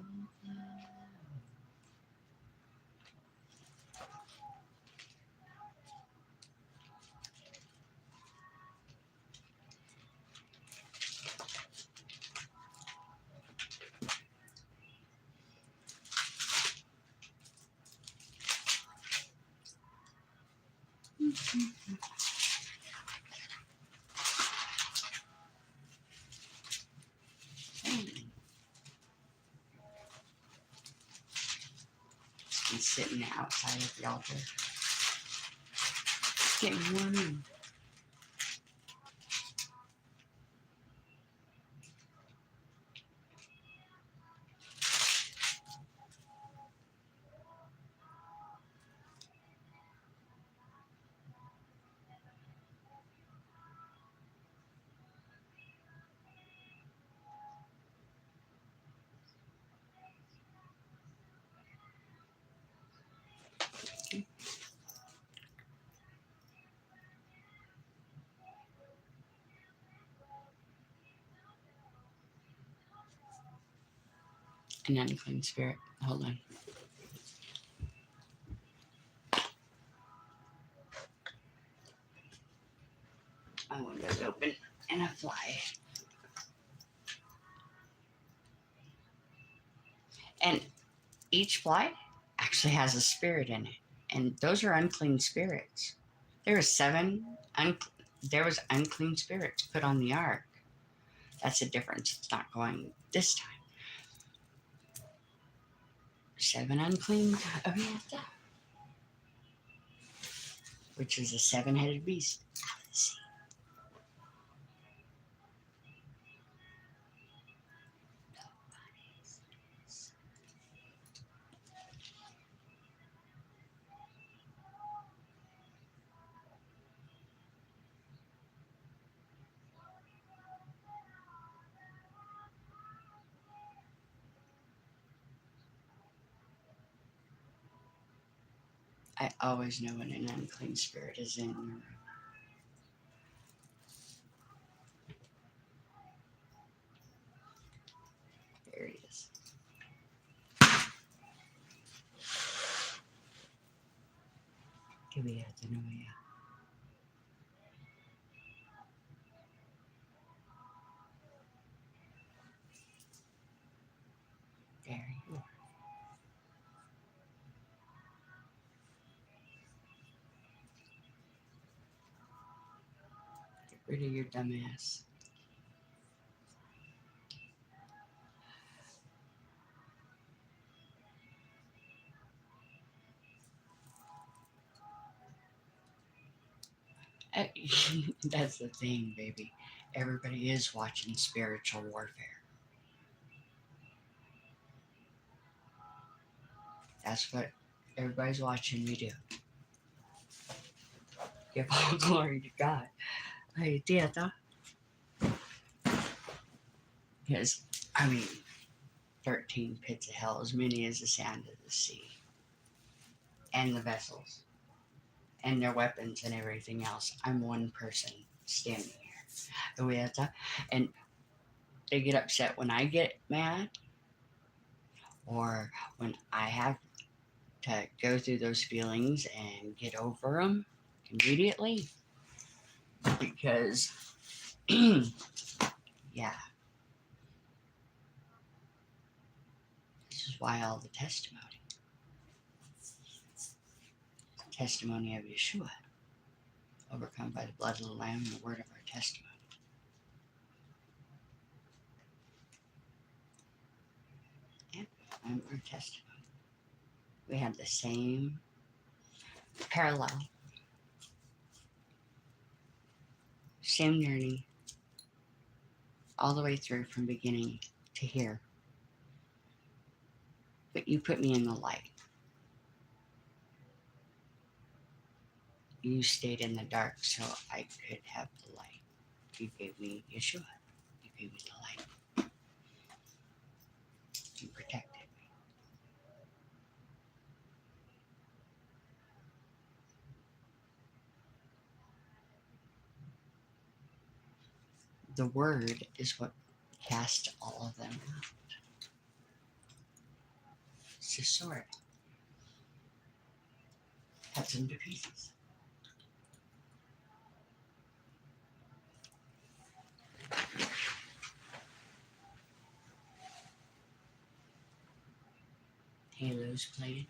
He's sitting outside of the altar. Getting warm in. An unclean spirit. Hold on. My window's open and a fly. And each fly actually has a spirit in it. And those are unclean spirits. There were there was unclean spirits put on the ark. That's the difference. It's not going this time. 7 unclean of Yasha, which is a 7-headed beast out of the sea. I always know when an unclean spirit is in the room. There he is. Give me a Genoa. There you are. Get rid of your dumb ass. That's the thing, baby. Everybody is watching spiritual warfare. That's what everybody's watching me do. Give all glory to God. Hey, Tieta. Because, 13 pits of hell, as many as the sand of the sea. And the vessels. And their weapons and everything else. I'm one person standing here. And they get upset when I get mad, or when I have to go through those feelings and get over them immediately. Because, yeah, this is why all the testimony of Yeshua, overcome by the blood of the Lamb and the word of our testimony. Yeah, and our testimony. We have the same parallel, same journey, all the way through from beginning to here. But you put me in the light. You stayed in the dark so I could have the light. You gave me Yeshua. You gave me the light. You protected me. The word is what cast all of them out. It's a sword. Cuts them to pieces. Halos played.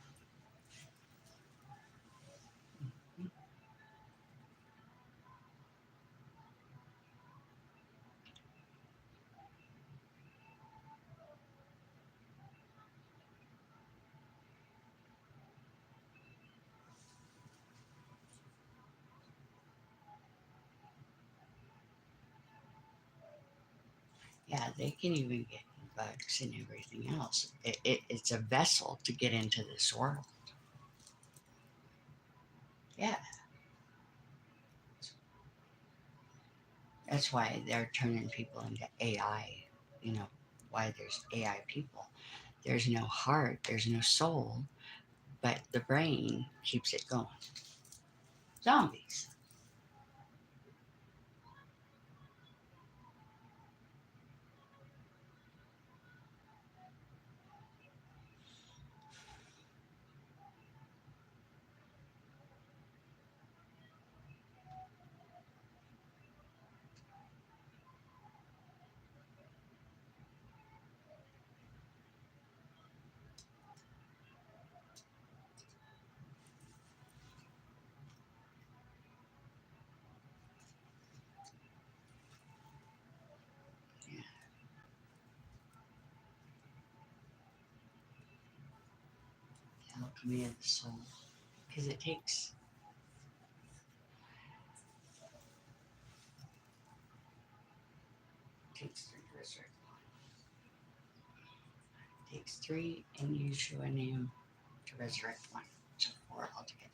Yeah, they can even get bugs and everything else. It's a vessel to get into this world. Yeah. That's why they're turning people into AI. You know, why there's AI people. There's no heart, there's no soul, but the brain keeps it going. Zombies. alchemy of the soul. Because it takes 3 to resurrect one. It takes 3 in YASHUA name to resurrect one. So 4 altogether.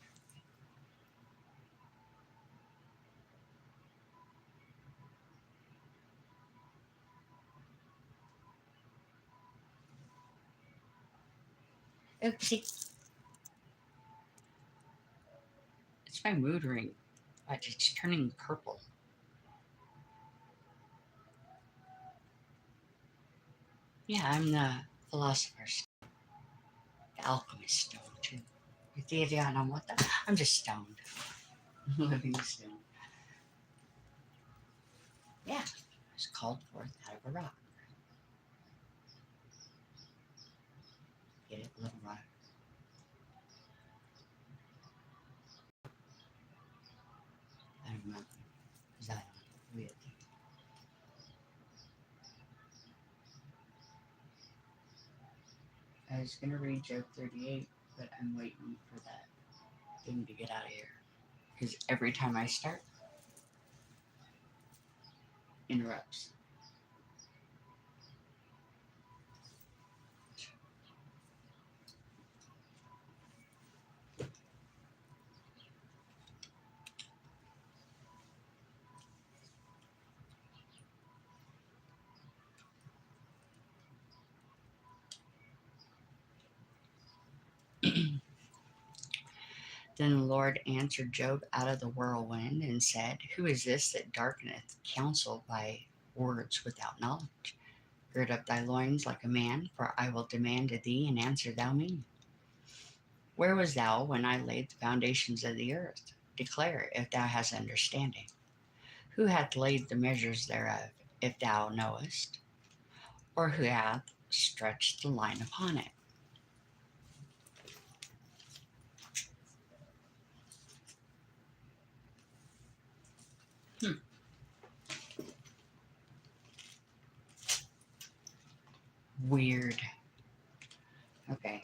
Oopsie. It's my mood ring, but it's turning purple. Yeah, I'm the philosopher's stone, the alchemist stone too. I'm just stoned. Living stone. Yeah, it's called forth out of a rock. Get it, little rock. I don't know. Zion, weird. I was gonna read Job 38, but I'm waiting for that thing to get out of here. Because every time I start, interrupts. Then the Lord answered Job out of the whirlwind and said, Who is this that darkeneth counsel by words without knowledge? Gird up thy loins like a man, for I will demand of thee, and answer thou me. Where was thou when I laid the foundations of the earth? Declare, if thou hast understanding. Who hath laid the measures thereof, if thou knowest? Or who hath stretched the line upon it? Weird. Okay.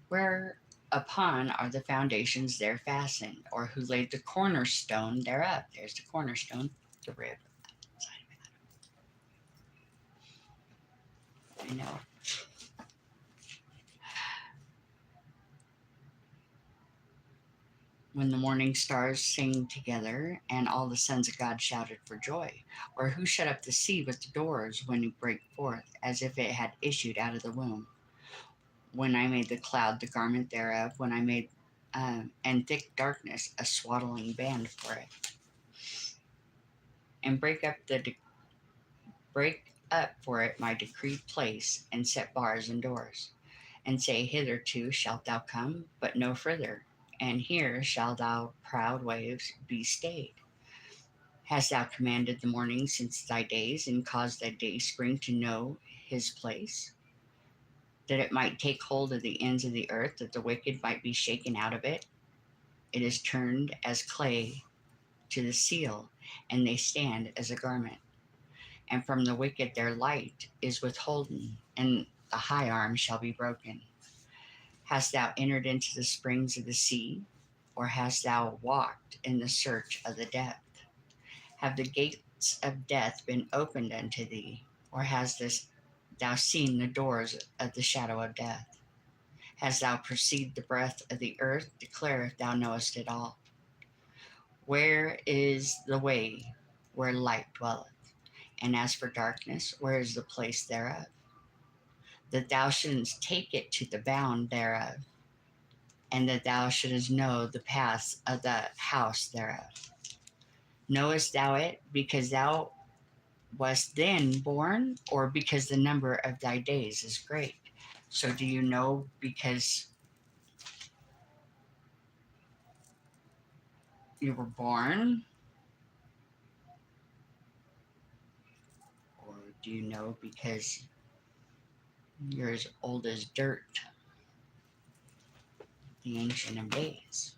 Whereupon are the foundations there fastened, or who laid the cornerstone thereof? There's the cornerstone, the rib. I know. When the morning stars sing together, and all the sons of God shouted for joy? Or who shut up the sea with the doors when it brake forth, as if it had issued out of the womb? When I made the cloud the garment thereof, when I made and thick darkness a swaddling band for it, and break up for it my decreed place, and set bars and doors, and say, Hitherto shalt thou come, but no further, and here shall thou proud waves be stayed. Hast thou commanded the morning since thy days, and caused thy day spring to know his place? That it might take hold of the ends of the earth, that the wicked might be shaken out of it. It is turned as clay to the seal, and they stand as a garment. And from the wicked their light is withholden, and the high arm shall be broken. Hast thou entered into the springs of the sea, or hast thou walked in the search of the depth? Have the gates of death been opened unto thee, or thou seen the doors of the shadow of death? Hast thou perceived the breath of the earth? Declare if thou knowest it all. Where is the way where light dwelleth? And as for darkness, where is the place thereof? That thou shouldest take it to the bound thereof, and that thou shouldest know the paths of the house thereof. Knowest thou it because thou wast then born, or because the number of thy days is great? So do you know because you were born? Or do you know because you're as old as dirt, the ancient of days?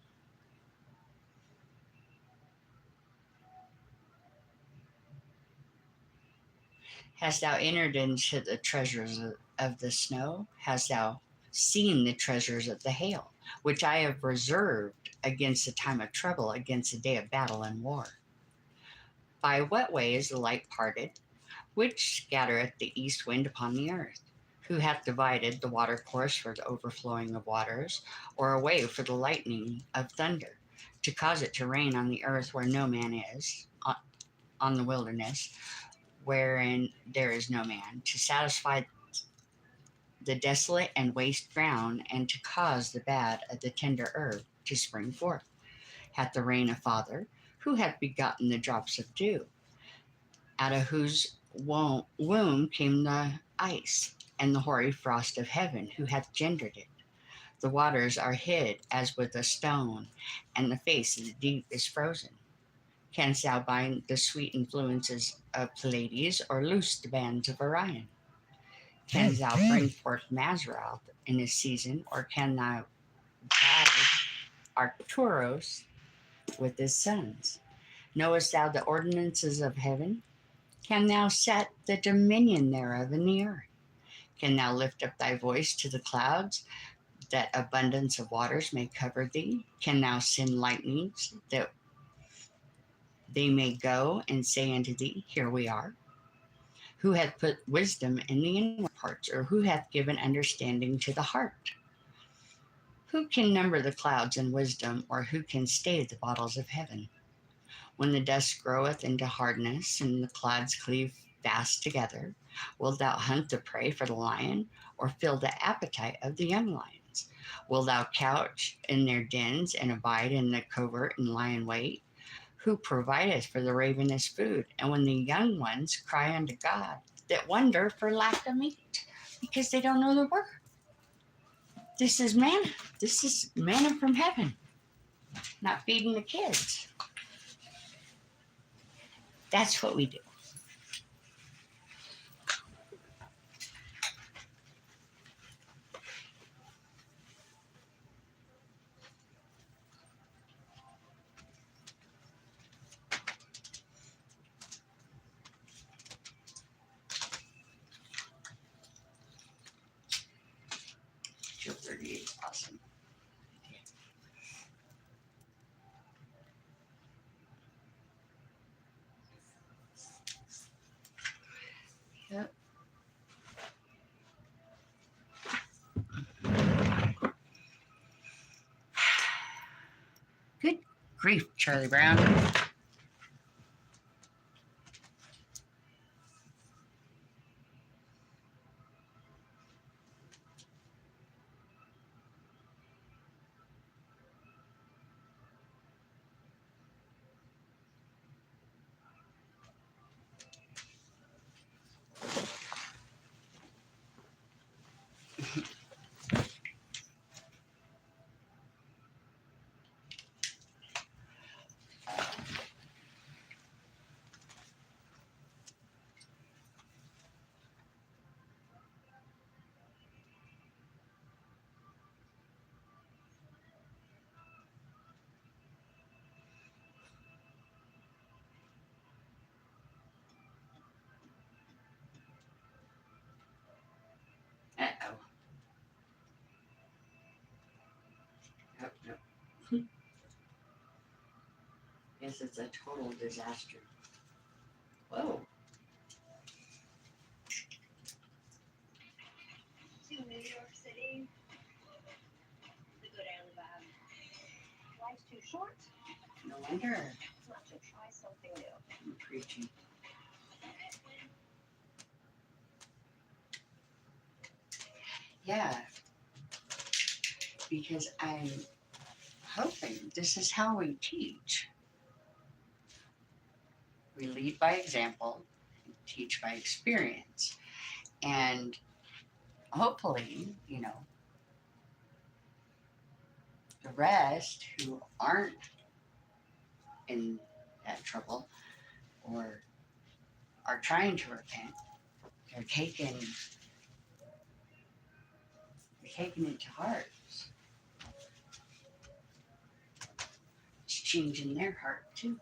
Hast thou entered into the treasures of the snow? Hast thou seen the treasures of the hail, which I have reserved against the time of trouble, against the day of battle and war. By what way is the light parted, which scattereth the east wind upon the earth? Who hath divided the water course for the overflowing of waters, or a way for the lightning of thunder, to cause it to rain on the earth where no man is, on the wilderness, wherein there is no man, to satisfy the desolate and waste ground, and to cause the bad of the tender herb to spring forth? Hath the rain a father? Who hath begotten the drops of dew? Out of whose womb came the ice, and the hoary frost of heaven? Who hath gendered it? The waters are hid as with a stone, and the face of the deep is frozen. Canst thou bind the sweet influences of Pleiades, or loose the bands of Orion? Canst thou bring forth Mazzaroth in his season, or can thou guide Arcturus with his sons? Knowest thou the ordinances of heaven? Can thou set the dominion thereof in the earth? Can thou lift up thy voice to the clouds, that abundance of waters may cover thee? Can thou send lightnings, that they may go and say unto thee, Here we are? Who hath put wisdom in the inward parts, or who hath given understanding to the heart? Who can number the clouds in wisdom, or who can stay the bottles of heaven? When the dust groweth into hardness, and the clouds cleave fast together, wilt thou hunt the prey for the lion, or fill the appetite of the young lions? Wilt thou couch in their dens, and abide in the covert, and lie in wait? Who provideth for the ravenous food, and when the young ones cry unto God, that wonder for lack of meat, because they don't know the word? This is manna. This is manna from heaven, not feeding the kids. That's what we do. Joe 38 is awesome. Yep. Good grief, Charlie Brown. Uh-oh. Yep. Yes, it's a total disaster. Whoa. To New York City to go down the vibe. Life's too short No wonder not to try something new. I'm preaching. Yeah, because I'm hoping this is how we teach. We lead by example, and teach by experience. And hopefully, the rest who aren't in that trouble or are trying to repent, they're taking it to heart. It's changing their heart too.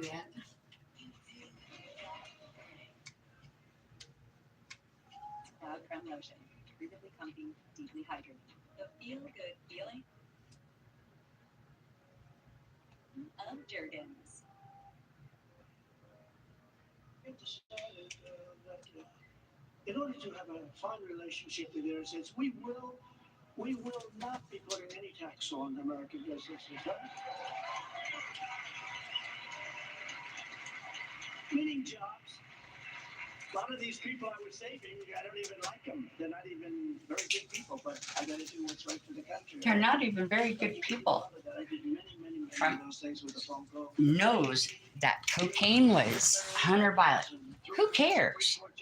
Yeah. foot creme lotion. Breathable, comfy, deeply hydrating. The feel-good feeling of Jergens. We have decided that in order to have a fine relationship with the United States, we will not be putting any tax on American businesses, right? Meaning jobs. A lot of these people I was saving, I don't even like them. They're not even very good people, but I got to do what's right for the country. They're not even very good people. I did many Trump of those things with a phone call. knows that cocaine was Hunter Biden. Who cares? Look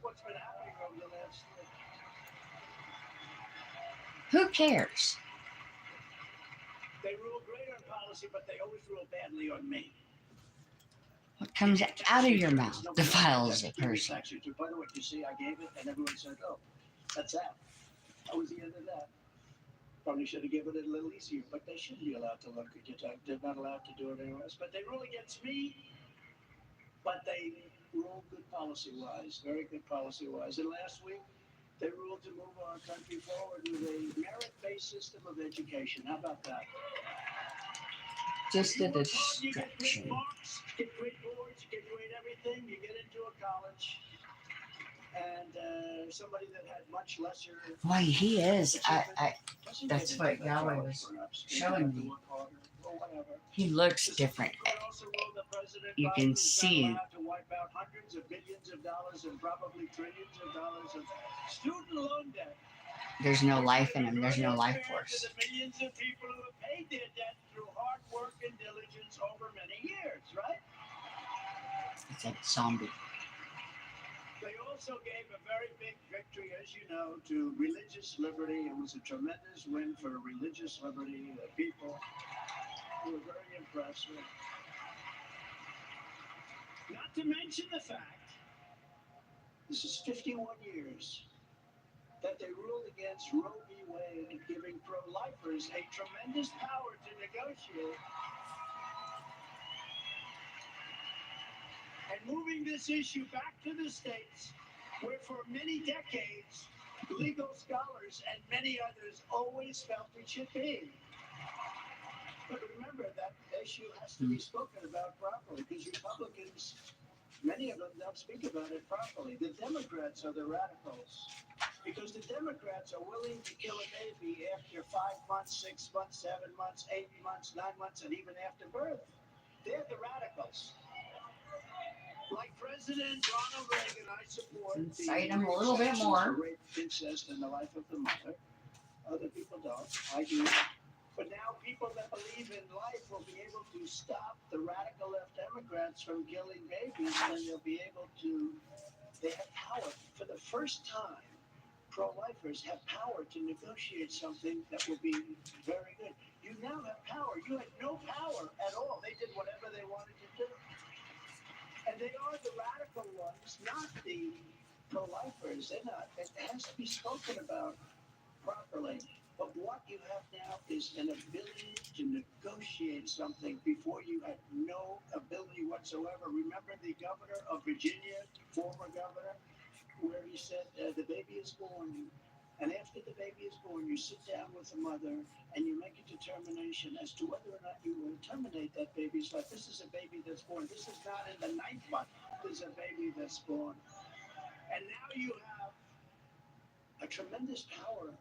what's been happening over the last Who cares? They rule great on policy, but they always rule badly on me. What comes out of your mouth defiles a person. By the way, you see, I gave it, and everyone said, "Oh, that's that." That was the end of that. Probably should have given it a little easier, but they shouldn't be allowed to look at your tax. They're not allowed to do it anywhere else. But they rule against me. But they rule good policy-wise, very good policy-wise. And last week, they ruled to move our country forward with a merit-based system of education. How about that? Just a You get great distraction. marks, get great boards, get great everything. You get into a college, and somebody that had much lesser. Boy, he is. doesn't That's get what into that Yahweh college, was perhaps. They showing have to me. work harder or whatever. He looks The different. Supreme Court also ruled that President You Biden can is not see allowed to wipe out hundreds of billions of dollars and probably trillions of dollars of student loan debt. there's no life in him. There's no life To force. the millions of people who have paid their debt through hard work and diligence over many years, right? It's like a zombie. They also gave a very big victory, as you know, to religious liberty. It was a tremendous win for religious liberty. The people were very impressed with. Not to mention the fact, this is 51 years, that they ruled against Roe v. Wade, giving pro-lifers a tremendous power to negotiate. And moving this issue back to the states, where for many decades, legal scholars and many others always felt it should be. But remember, that issue has to be spoken about properly, because Republicans, many of them don't speak about it properly. The Democrats are the radicals, because the Democrats are willing to kill a baby after 5 months, 6 months, 7 months, 8 months, 9 months, and even after birth. They're the radicals. Like President Ronald Reagan, I support Incite him a little bit more. rape, incest, and the life of the mother. Other people don't. I do. But now people that believe in life will be able to stop the radical left Democrats from killing babies, and they'll be able to. They have power. For the first time, pro-lifers have power to negotiate something that will be very good. You now have power. You had no power at all. They did whatever they wanted to do. And they are the radical ones, not the pro-lifers. They're not. It has to be spoken about properly. But what you have now is an ability to negotiate something before you had no ability whatsoever. Remember the governor of Virginia, former governor, where he said the baby is born, and after the baby is born, you sit down with the mother and you make a determination as to whether or not you will terminate that baby's life. This is a baby that's born. This is not in the 9th month. This is a baby that's born. And now you have a tremendous power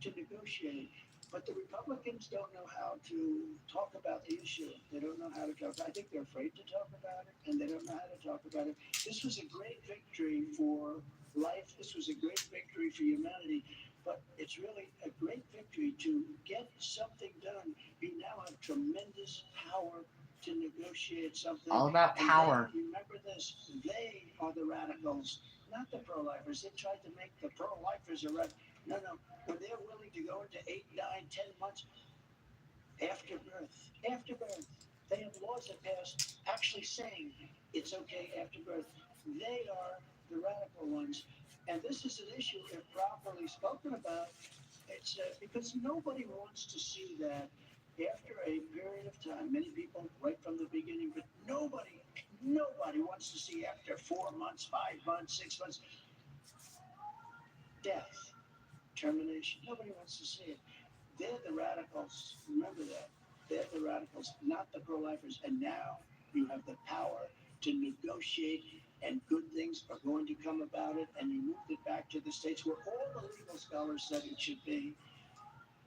to negotiate. But the Republicans don't know how to talk about the issue. They don't know how to talk. I think they're afraid to talk about it, and they don't know how to talk about it. This was a great victory for life. This was a great victory for humanity. But it's really a great victory to get something done. You now have tremendous power to negotiate something. All about And power. then, remember this, they are the radicals, not the pro-lifers. They tried to make the pro-lifers a radical. No. When they're willing to go into 8, 9, 10 months after birth, they have laws that passed actually saying it's okay after birth. They are the radical ones. And this is an issue, if properly spoken about, it's because nobody wants to see that after a period of time, many people right from the beginning, but nobody wants to see after 4 months, 5 months, 6 months, death, termination. Nobody wants to see it. They're the radicals. Remember that. They're the radicals, not the pro-lifers. And now you have the power to negotiate, and good things are going to come about it. And you moved it back to the states where all the legal scholars said it should be.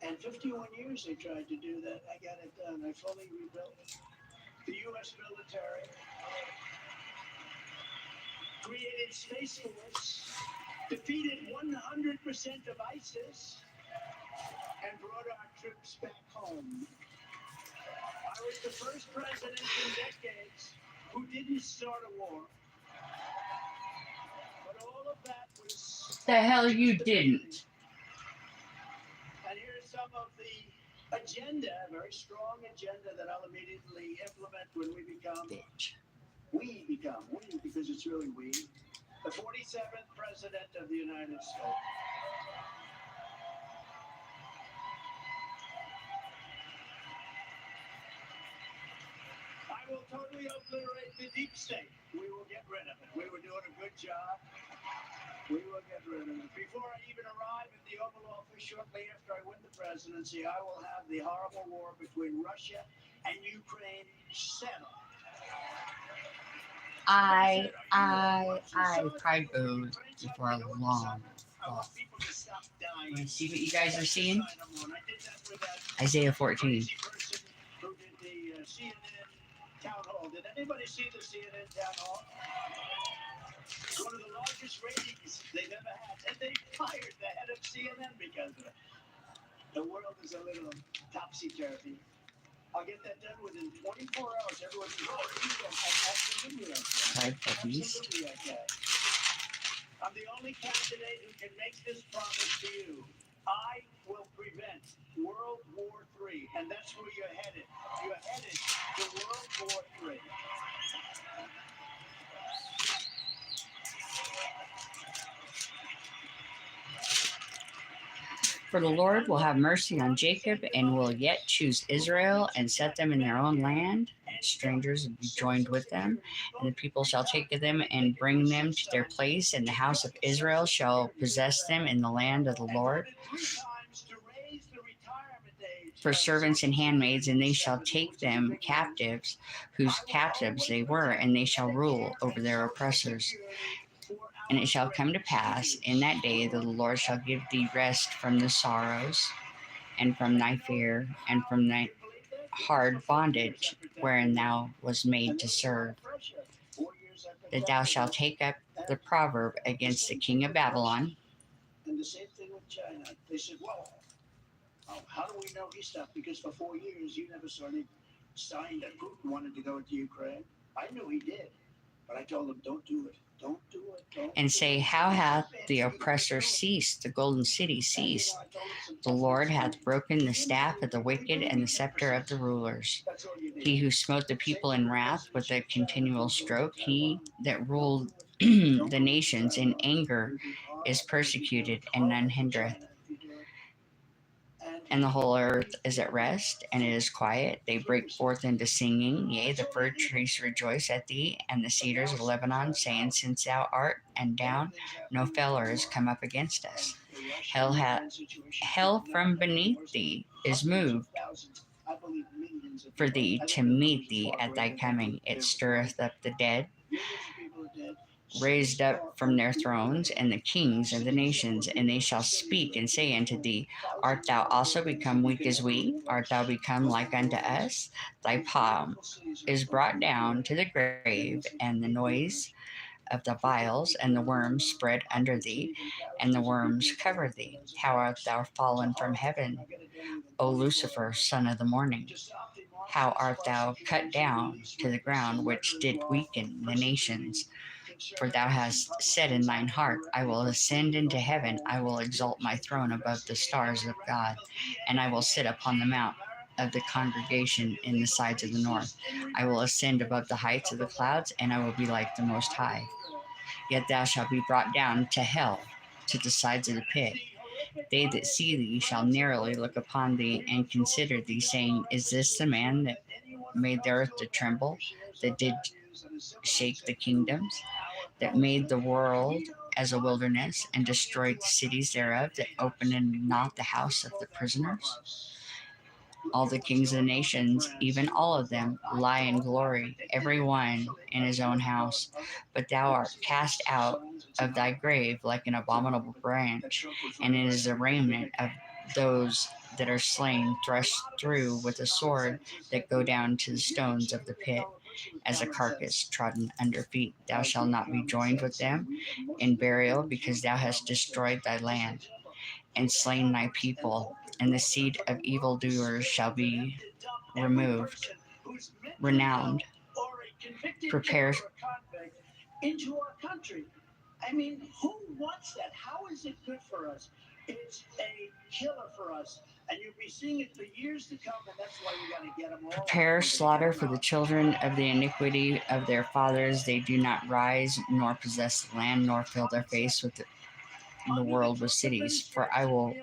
And 51 years they tried to do that. I got it done. I fully rebuilt it. The U.S. military created space force, defeated 100% of ISIS, and brought our troops back home. I was the first president in decades who didn't start a war. But all of that was... The hell you didn't. And here's some of the agenda, a very strong agenda that I'll immediately implement when we become... Bitch. We become, because it's really we, the 47th President of the United States. I will totally obliterate the deep state. We will get rid of it. We were doing a good job. We will get rid of it. Before I even arrive at the Oval Office, shortly after I win the presidency, I will have the horrible war between Russia and Ukraine settled. I cried booze before a long fall. Want to see what you guys are seeing? Isaiah 14. Who did the CNN town hall? Did anybody see the CNN town hall? It's one of the largest ratings they've ever had, and they fired the head of CNN because of it. The world is a little topsy-turvy. I'll get that done within 24 hours. Everyone's absolutely okay. Absolutely okay. I'm the only candidate who can make this promise to you. I will prevent World War III, and that's where you're headed. You're headed to World War III. For the Lord will have mercy on Jacob and will yet choose Israel and set them in their own land. And strangers will be joined with them, and the people shall take them and bring them to their place, and the house of Israel shall possess them in the land of the Lord for servants and handmaids, and they shall take them captives, whose captives they were, and they shall rule over their oppressors. And it shall come to pass in that day that the Lord shall give thee rest from the sorrows, and from thy fear, and from thy hard bondage wherein thou was made to serve, that thou shalt take up the proverb against the king of Babylon. And the same thing with China. They said, well, how do we know he stopped? Because for 4 years, you never saw any sign that Putin wanted to go into Ukraine. I knew he did, but I told him, don't do it. Don't do it. And say, how hath the oppressor ceased, the golden city ceased? The Lord hath broken the staff of the wicked and the scepter of the rulers. He who smote the people in wrath with a continual stroke, he that ruled the nations in anger is persecuted, and none hindereth. And the whole earth is at rest, and it is quiet. They break forth into singing. Yea, the fir trees rejoice at thee, and the cedars of Lebanon, saying, since thou art and down, no feller is come up against us. Hell from beneath thee is moved for thee to meet thee at thy coming. It stirreth up the dead, raised up from their thrones, and the kings of the nations, and they shall speak and say unto thee, art thou also become weak as we? Art thou become like unto us? Thy palm is brought down to the grave, and the noise of the vials and the worms spread under thee, and the worms cover thee. How art thou fallen from heaven, O Lucifer, son of the morning? How art thou cut down to the ground, which did weaken the nations? For thou hast said in thine heart, I will ascend into heaven, I will exalt my throne above the stars of God, and I will sit upon the mount of the congregation in the sides of the north. I will ascend above the heights of the clouds, and I will be like the Most High. Yet thou shalt be brought down to hell, to the sides of the pit. They that see thee shall narrowly look upon thee, and consider thee, saying, is this the man that made the earth to tremble, that did shake the kingdoms, that made the world as a wilderness, and destroyed the cities thereof, that opened not the house of the prisoners? All the kings of the nations, even all of them, lie in glory, every one in his own house. But thou art cast out of thy grave like an abominable branch, and it is a raiment of those that are slain, thrust through with a sword, that go down to the stones of the pit, as a carcass trodden under feet. Thou shalt not be joined with them in burial, because thou hast destroyed thy land, and slain thy people, and the seed of evildoers shall be removed, renowned. Prepare into our country. I mean, who wants that? How is it good for us? It's a killer for us, and you'll be seeing it for years to come, and that's why we got to get them all. Prepare slaughter for the children of the iniquity of their fathers. They do not rise, nor possess the land, nor fill their face with the world with cities. For I will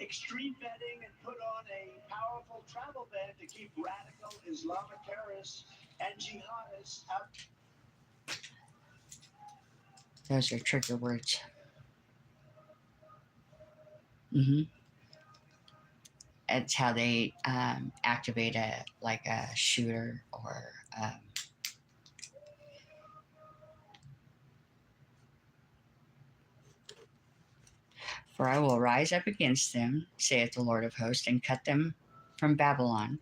extreme vetting and put on a powerful travel ban to keep radical Islamic terrorists and jihadists out. Those are trigger words. It's how they activate a shooter or for I will rise up against them, saith the Lord of hosts, and cut them from Babylon,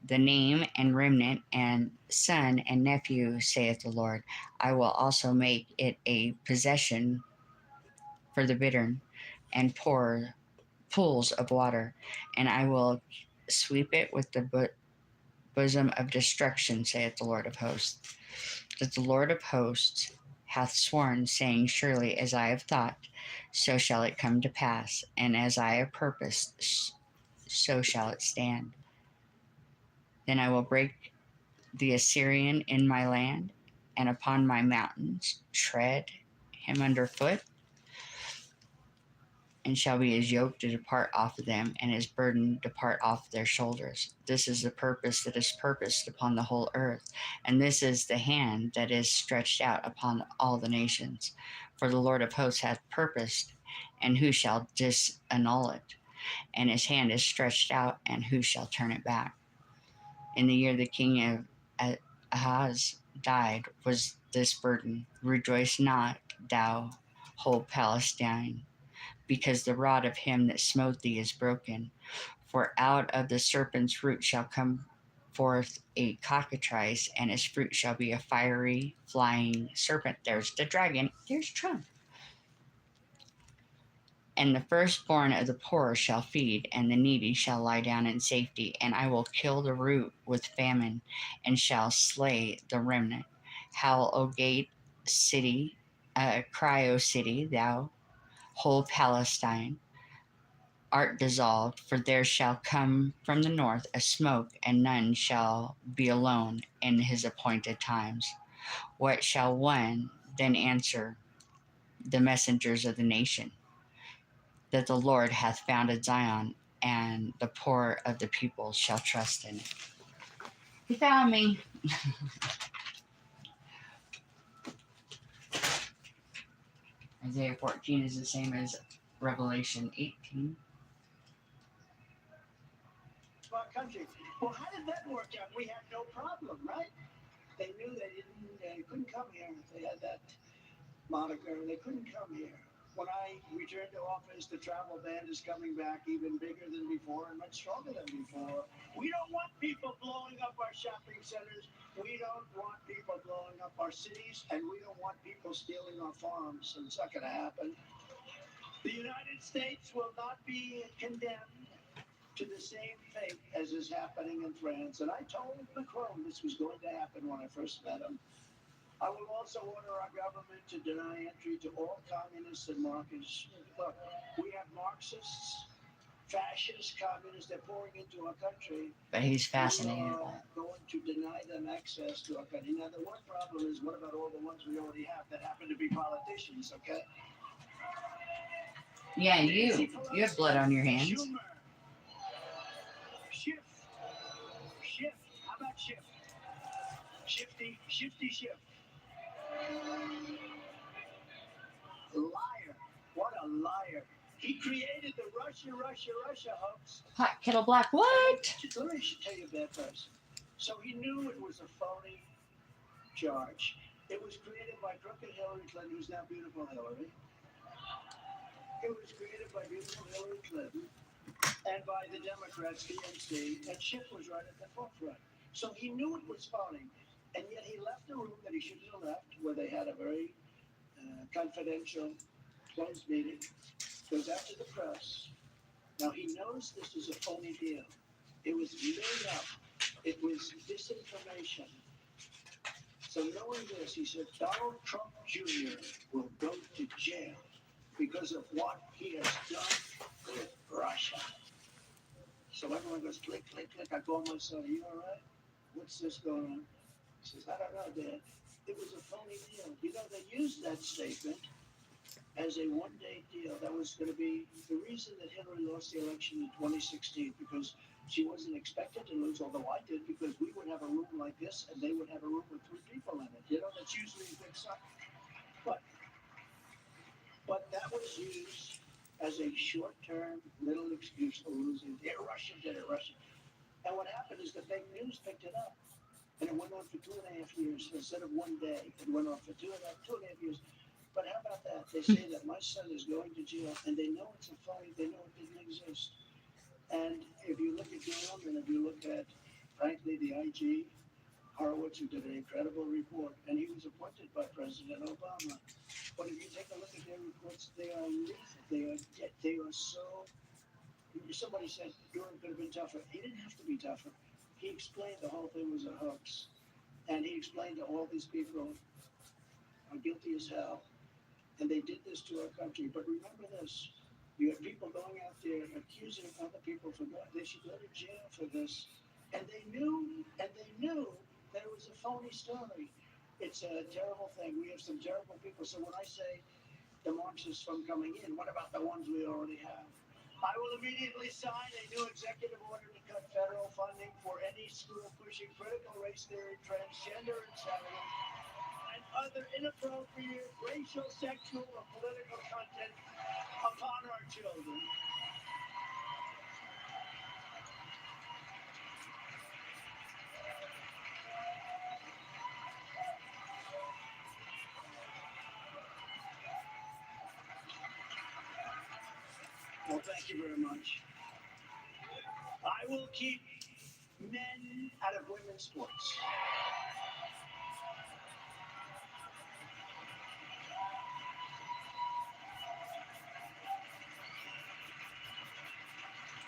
the name and remnant and son and nephew, saith the Lord. I will also make it a possession for the bittern, and pour pools of water, and I will sweep it with the bosom of destruction, saith the Lord of hosts. That the Lord of hosts hath sworn, saying, surely as I have thought, so shall it come to pass, and as I have purposed, so shall it stand. Then I will break the Assyrian in my land, and upon my mountains tread him under foot, and shall be his yoke to depart off of them, and his burden depart off their shoulders. This is the purpose that is purposed upon the whole earth, and this is the hand that is stretched out upon all the nations. For the Lord of hosts hath purposed, and who shall disannul it? And his hand is stretched out, and who shall turn it back? In the year the king of Ahaz died was this burden. Rejoice not, thou whole Palestine, because the rod of him that smote thee is broken. For out of the serpent's root shall come forth a cockatrice, and his fruit shall be a fiery, flying serpent. There's the dragon. There's Trump. And the firstborn of the poor shall feed, and the needy shall lie down in safety. And I will kill the root with famine, and shall slay the remnant. Howl, O gate city, cry, O city, thou whole Palestine, art dissolved, for there shall come from the north a smoke, and none shall be alone in his appointed times. What shall one then answer the messengers of the nation? That the Lord hath founded Zion, and the poor of the people shall trust in it. He found me. Isaiah 14 is the same as Revelation 18. Our country. Well, how did that work out? We had no problem, right? They knew they couldn't come here. They had that moniker. They couldn't come here. When I returned to office, the travel ban is coming back even bigger than before and much stronger than before. We don't want people blowing up our shopping centers. We don't want people blowing up our cities, and we don't want people stealing our farms. And it's not going to happen. The United States will not be condemned to the same fate as is happening in France. And I told Macron this was going to happen when I first met him. I will also order our government to deny entry to all communists and Marxists. Look, we have Marxists, fascists, communists, they're pouring into our country. But he's fascinated We by are going to deny them access to our country. Now, the one problem is, what about all the ones we already have that happen to be politicians, okay? Yeah, you have blood on your hands. Schumer. Shift. How about shift? Shifty shift. Liar. What a liar. He created the Russia hoax. Hot kettle black. What? Let me tell you about this. So he knew it was a phony charge. It was created by crooked Hillary Clinton, who's now beautiful Hillary. It was created by beautiful Hillary Clinton and by the Democrats, DNC, and Schiff was right at the forefront. So he knew it was phony, and yet he left a room that he shouldn't have left, where they had a very confidential, closed meeting, goes out to the press. Now he knows this is a phony deal. It was made up. It was disinformation. So knowing this, he said, Donald Trump Jr. will go to jail because of what he has done with Russia. So everyone goes, click, click, click. I call my son, are you all right? What's this going on? He says, I don't know, Dad. It was a phony deal. You know, they used that statement as a one-day deal. That was going to be the reason that Hillary lost the election in 2016, because she wasn't expected to lose, although I did, because we would have a room like this and they would have a room with 3 people in it. You know, that's usually a good sign. But that was used as a short-term little excuse for losing. Russia did it, Russia. And what happened is the fake news picked it up. And it went on for 2.5 years. Instead of one day, it went on for 2.5 years. But how about that? They say that my son is going to jail, and they know it's a phony. They know it didn't exist. And if you look at Durham, and if you look at, frankly, the IG, Horowitz, who did an incredible report, and he was appointed by President Obama. But if you take a look at their reports, they are lethal. They are so. Somebody said Durham could have been tougher. He didn't have to be tougher. He explained the whole thing was a hoax, and he explained that all these people are guilty as hell, and they did this to our country. But remember this: you have people going out there accusing other people for going. They should go to jail for this, and they knew that it was a phony story. It's a terrible thing. We have some terrible people. So when I say the Marxists from coming in, what about the ones we already have? I will immediately sign a new executive order to cut federal funding for any school pushing critical race theory, transgender insanity, and other inappropriate racial, sexual, or political content upon our children. Well, thank you very much. I will keep men out of women's sports.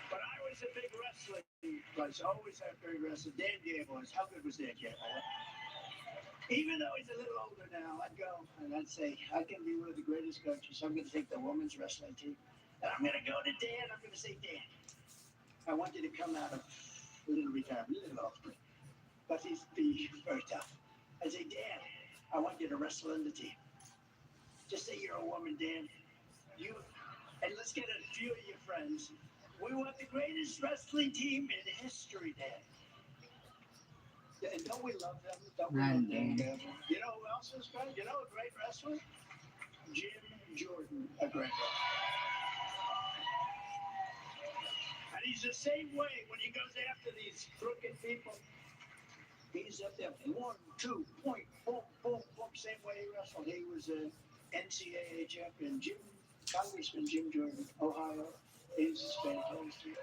But I was a big wrestling place. Always had big wrestling. Dan JEzebels. How good was Dan JEzebels? Even though he's a little older now, I'd go and I'd say, I can be one of the greatest coaches. I'm going to take the women's wrestling team. And I'm going to go to Dan. I'm going to say, Dan, I want you to come out of a little retirement, a little older, but he's be very tough. I say, Dan, I want you to wrestle in the team. Just say you're a woman, Dan. You and let's get a few of your friends. We want the greatest wrestling team in history, Dan. And don't we love them? Don't we love them? You know who else is great? You know a great wrestler? Jim Jordan, a great wrestler. And he's the same way when he goes after these crooked people. He's up there, 1, 2, point, boom, boom, boom, same way he wrestled. He was an NCAA champion. Congressman Jim Jordan, Ohio. He's fantastic.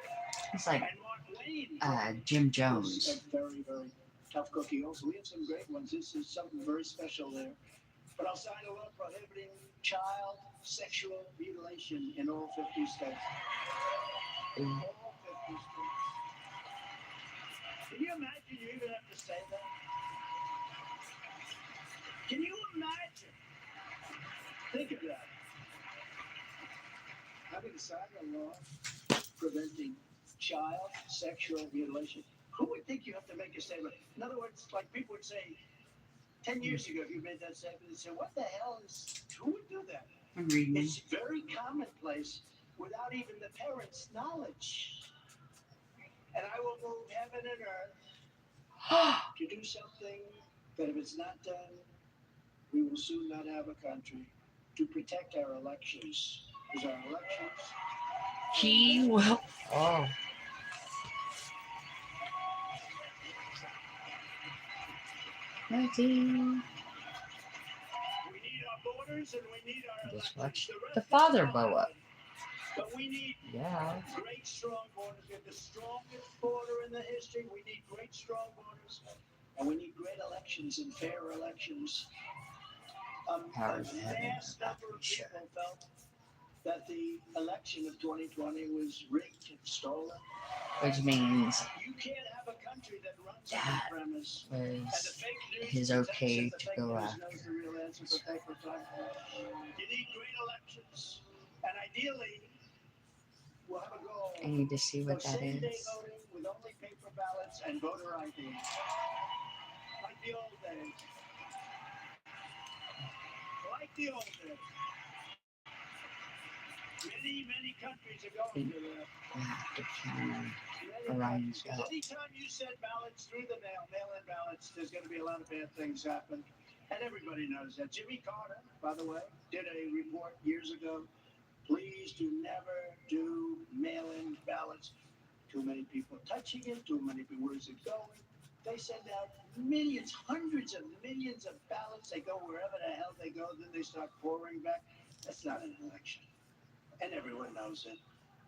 It's like And Mark Wayne. Jim Jones. A very, very tough cookie. Also, we have some great ones. This is something very special there. But I'll sign a law prohibiting child sexual mutilation in all 50 states. All 50 states. Can you imagine you even have to say that? Can you imagine? Think of that. Having signed a law preventing child sexual mutilation. Who would think you have to make a statement? In other words, like people would say, 10 years ago, if you made that statement, they'd say, what the hell is, who would do that? I'm reading. It's very commonplace without even the parents' knowledge. And I will move heaven and earth to do something that if it's not done, we will soon not have a country. to protect our elections. Because our elections. He will. Oh, Martin. We need our borders and we need our Just elections. watch The rest the is father fine. blow up. But we need Yeah. great, strong borders. We have the strongest border in the history. We need great, strong borders. And we need great elections and fair elections. A Powers of heaven vast are about number to of be shook. people felt that the election of 2020 was rigged and stolen. Which means You can't have a country that runs on that the premise. And the was fake news his pretends okay that the to fake go news after. knows the real answer, but they pretend. You need great elections. And ideally, we'll have a goal I need to see what of that same-day is. voting with only paper ballots and voter ID. Like the old days. Like the old days. Many countries are going to that. We'll have to counter Many Orion's countries. Because belt. anytime you send ballots through the mail-in ballots, there's going to be a lot of bad things happen. And everybody knows that. Jimmy Carter, by the way, did a report years ago. Please do never do mail-in ballots. Too many people touching it, too many people, where's it going? They send out millions, hundreds of millions of ballots. They go wherever the hell they go, then they start pouring back. That's not an election. And everyone knows it.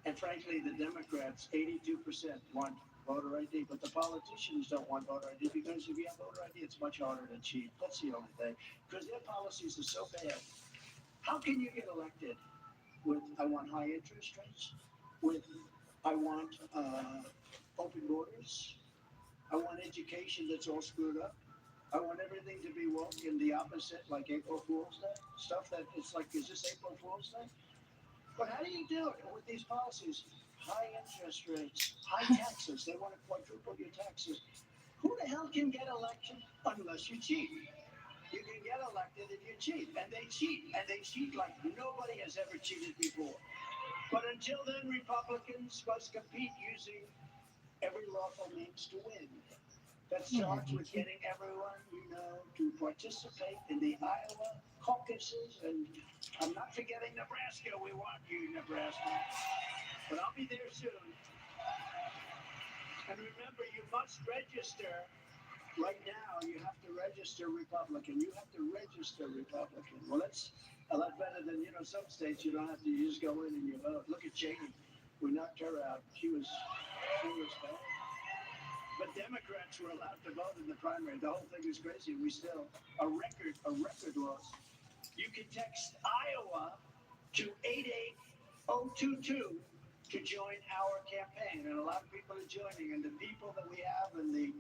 And frankly, the Democrats, 82% want voter ID, but the politicians don't want voter ID because if you have voter ID, it's much harder to cheat. That's the only thing. Because their policies are so bad. How can you get elected with, I want high interest rates, with, I want open borders, I want education that's all screwed up, I want everything to be woke and the opposite, like April Fool's Day, stuff that it's like, is this April Fool's Day? But how do you do it with these policies? High interest rates, high taxes. They want to quadruple your taxes. Who the hell can get elected unless you cheat? You can get elected if you cheat. And they cheat. And they cheat like nobody has ever cheated before. But until then, Republicans must compete using every lawful means to win. That starts with getting everyone, to participate in the Iowa caucuses. And I'm not forgetting Nebraska. We want you, Nebraska. But I'll be there soon. And remember, you must register. Right now, you have to register Republican. You have to register Republican. Well, that's a lot better than, some states you don't have to. You just go in and you vote. Look at Cheney. We knocked her out. She was bad. But Democrats were allowed to vote in the primary. The whole thing is crazy. We still, a record loss. You can text Iowa to 88022 to join our campaign. And a lot of people are joining. And the people that we have and the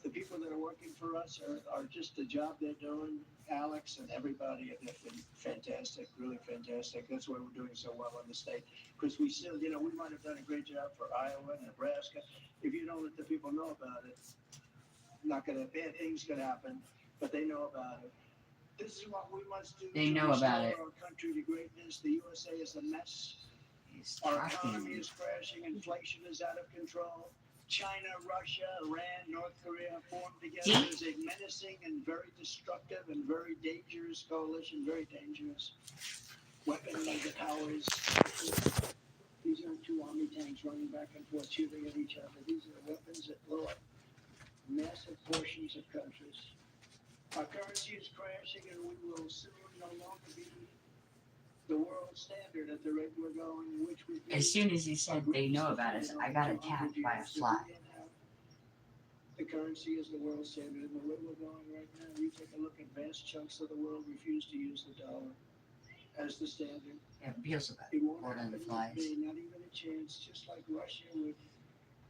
people that are working for us are just the job they're doing. Alex and everybody have been fantastic, really fantastic. That's why we're doing so well in the state. Because we still, we might have done a great job for Iowa and Nebraska. If you don't let the people know about it, bad things could happen, but they know about it. This is what we must do. They to know about restore it. Our country to greatness. The USA is a mess. He's Our economy talking. is crashing. Inflation is out of control. China, Russia, Iran, North Korea formed together as a menacing and very destructive and very dangerous coalition. Very dangerous. Weaponized powers. These aren't two army tanks running back and forth shooting at each other. These are weapons that blow up massive portions of countries. Our currency is crashing, and we will soon no longer be the world standard at the rate we're going, which would be. As soon as he said they know about us, I got attacked by a fly. The currency is the world standard, and the way we're going right now, you take a look at vast chunks of the world refuse to use the dollar as the standard. Yeah, Beelzebub. It won't More than happen. the flies. Not even a chance. Just like Russia would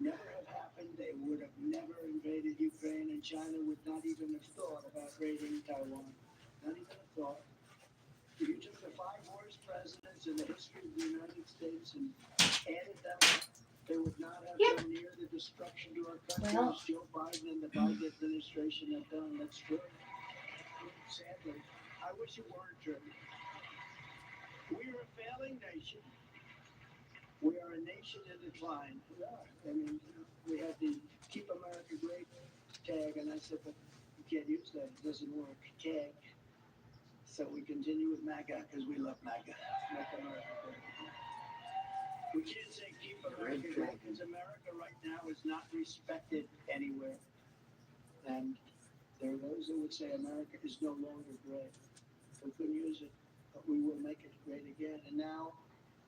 never have happened. They would have never invaded Ukraine, and China would not even have thought about raiding Taiwan. Not even a thought. If you took the 5 worst presidents in the history of the United States and added them up, they would not have come near the destruction to our country as Joe Biden and the Biden administration have done. That's true. Sadly, I wish it weren't true. We are a failing nation. We are a nation in decline. We are. We had the Keep America Great tag, and I said, but you can't use that. It doesn't work. Tag. So we continue with MAGA because we love MAGA. Make America great again. We can't say keep America great because America right now is not respected anywhere. And there are those who would say America is no longer great. We couldn't use it, but we will make it great again. And now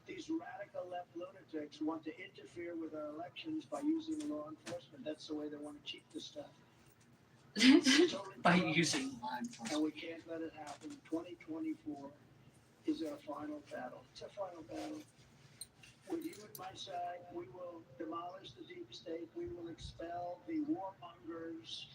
these radical left lunatics want to interfere with our elections by using law enforcement. That's the way they want to cheat the stuff. By using law And enforcement. we can't let it happen. 2024 is our final battle. It's our final battle. With you at my side, we will demolish the deep state. We will expel the warmongers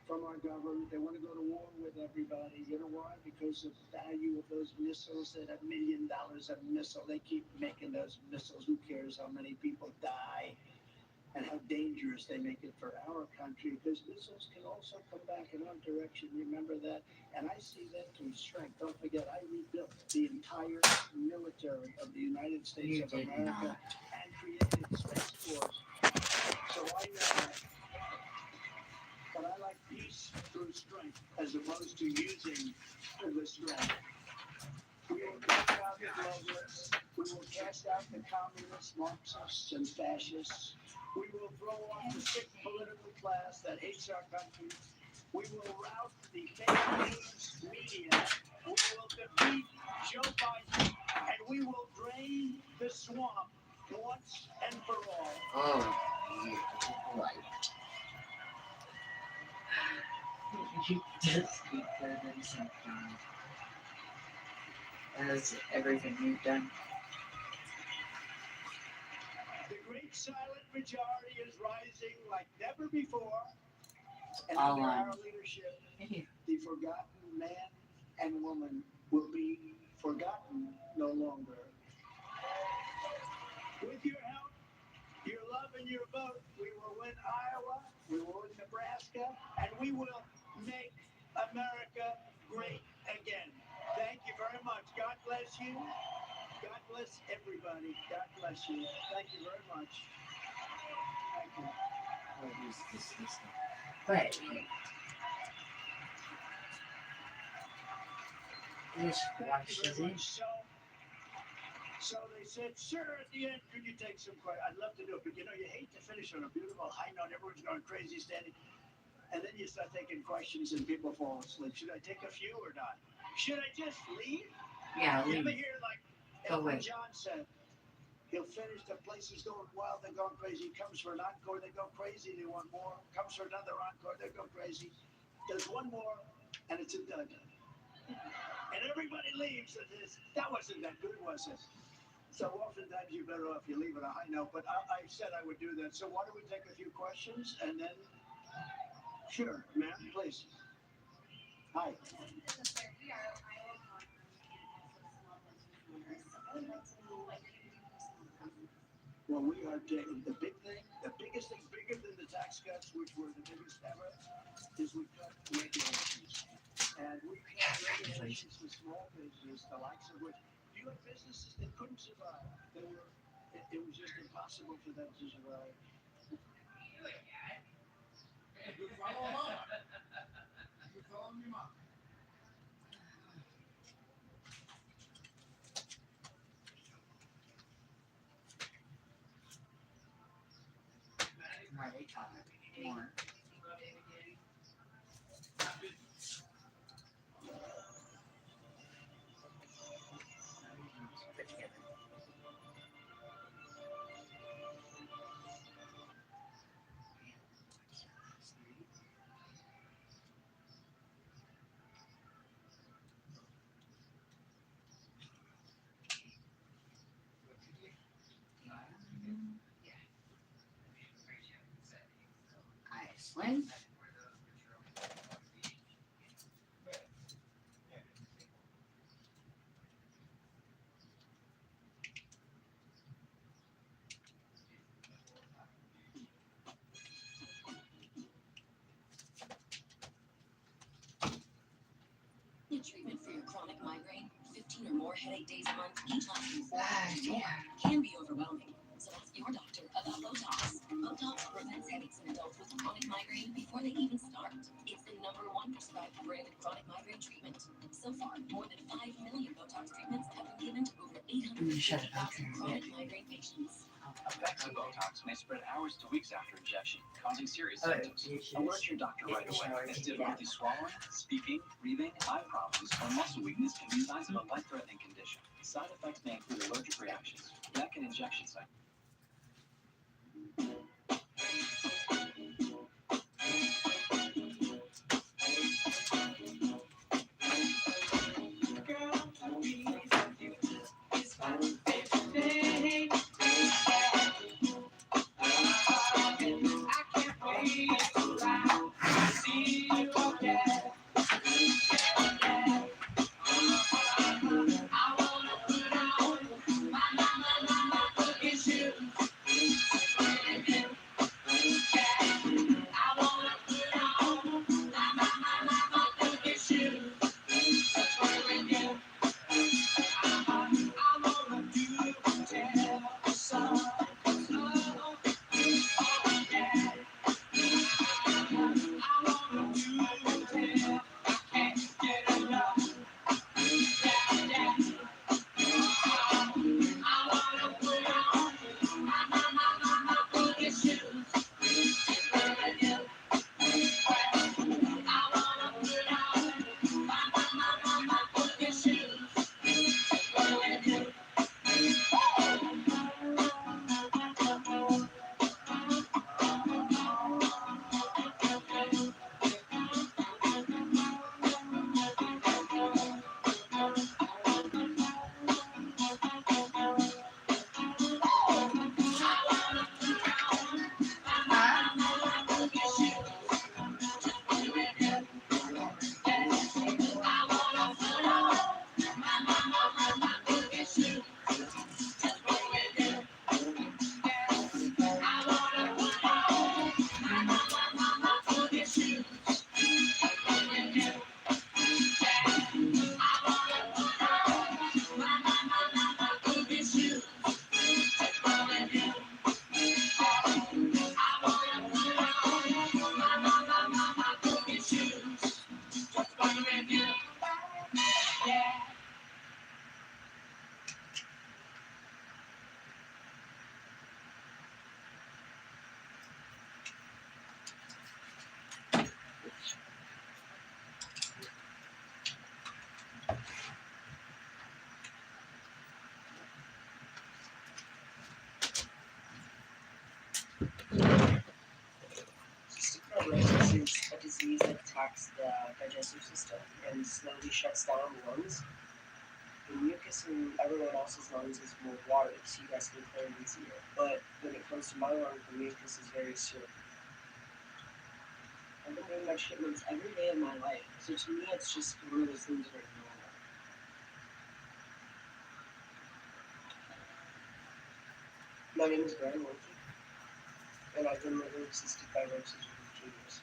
from our government. They want to go to war with everybody. You know why? Because of the value of those missiles at $1 million a missile. They keep making those missiles. Who cares how many people die and how dangerous they make it for our country? Because missiles can also come back in our direction. Remember that. And I see that through strength. Don't forget, I rebuilt the entire military of the United States You of did America not. and created Space Force. So I know that. But I like peace through strength as opposed to using the strength. We will cast out the globalists. We will cast out the communists, Marxists, and fascists. We will throw off the sick political class that hates our country. We will rout the fake news media. We will defeat Joe Biden, and we will drain the swamp once and for all. Oh, you're right. You just keep that sometimes. As everything you've done. The great silent majority is rising like never before. And All under on. our leadership, the forgotten man and woman will be forgotten no longer. With your help, your love, and your vote, we will win Iowa, we will win Nebraska, and we will make America great again. Thank you very much. God bless you. God bless everybody. God bless you. Thank you very much. Thank you. What is this system? But this washes in. So they said, sir, at the end, could you take some questions? I'd love to do it, but you know, you hate to finish on a beautiful high note. Everyone's going crazy standing. And then you start taking questions and people fall asleep. Should I take a few or not? Should I just leave? Yeah, You ever leave. hear like Go Elton away. John said, he'll finish, the place is going wild, they're going crazy. He comes for an encore, they go crazy, they want more. Comes for another encore, they go crazy. There's one more, and it's a dud. And everybody leaves and says, that wasn't that good, was it? So oftentimes you're better off you leave on a high note, but I said I would do that. So why don't we take a few questions and then, sure, ma'am, please. Hi. Well, we are taking the big thing, the biggest thing, bigger than the tax cuts, which were the biggest ever, is we cut regulations. And we cut regulations for small business, the likes of which you had businesses that couldn't survive. It was just impossible for them to survive. Why are they talking more? Put together. Iceland. Need treatment for your chronic migraine? 15 or more headache days a month, each lasting 4 Ah, hours or more, can be overwhelming. So ask your doctor about Botox. Botox prevents headaches in adults with chronic migraine before they even start. It's the #1 prescribed branded chronic migraine treatment. So far, more than 5 million Botox treatments have been given to over Shut it off 850,000 here. chronic migraine patients. Effects of Botox may spread hours to weeks after injection, causing serious Oh, symptoms. you should Alert your doctor right away, as difficulty swallowing, speaking, breathing, eye problems, or muscle weakness can be signs of a life-threatening condition. Side effects may include allergic reactions, neck and injection site. Cystic fibrosis is a disease that attacks the digestive system and slowly shuts down the lungs. The mucus in everyone else's lungs is more water, so you guys can clear it easier. But when it comes to my lung, the mucus is very certain. I've been doing my treatments every day of my life, so to me it's just one of those things that are normal. My name is Brian Wilkie, and I've been living with cystic fibrosis for 15 years.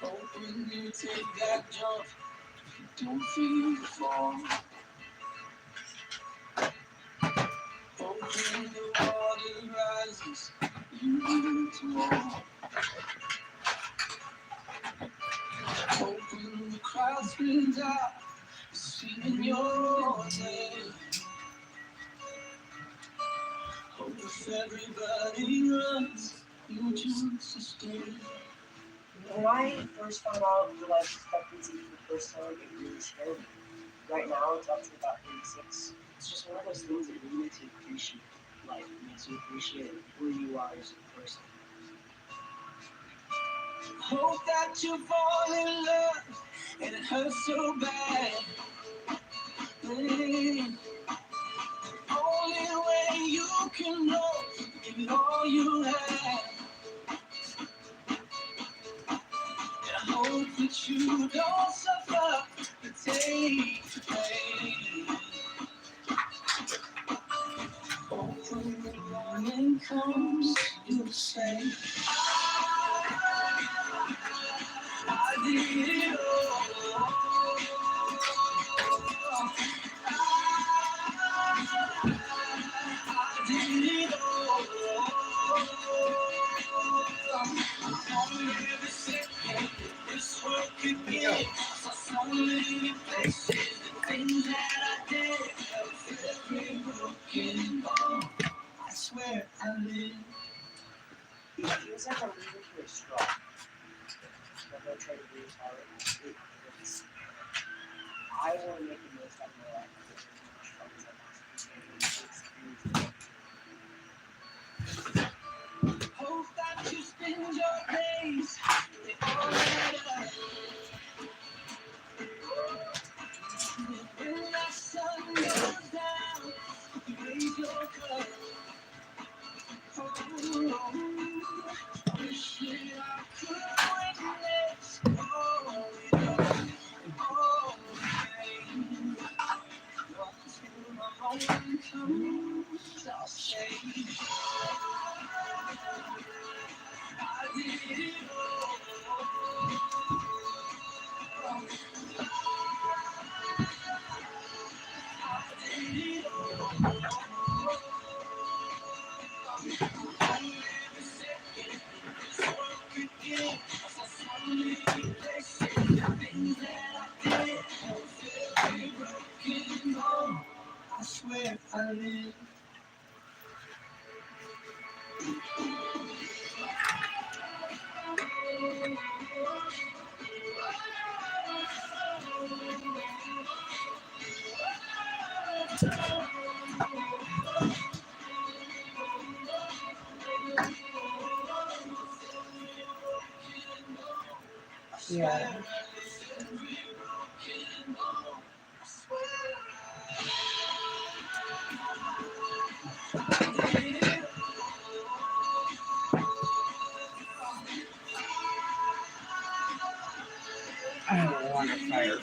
Hoping you take that jump, don't feel the fall. Hoping the water rises, you need to walk. Hoping the crowd spins out, singing your name. Hope if everybody runs, you just sustain. When I first found out the life expectancy for the first time, it really scared me. Right now, it's up to about 36. It's just one of those things that really makes you appreciate life. It makes you appreciate who you are as a person. Hope that you fall in love and it hurts so bad. The only way you can know, give it all you have. And I hope that you don't suffer and take the pain. Hope when the morning comes, you'll say, I did it all. I swear I live. It feels like I'm breathing through a straw. When I try to breathe hard, it hurts. I want to make the most out of my life. As much fun as I possibly can. Hope that you spend your days with all that when that sun goes down, you raise your cup. Oh, wish that I could witness all the pain. Until my moment comes, I'll say I did it all. I swear I live. Yeah. I don't want to fire.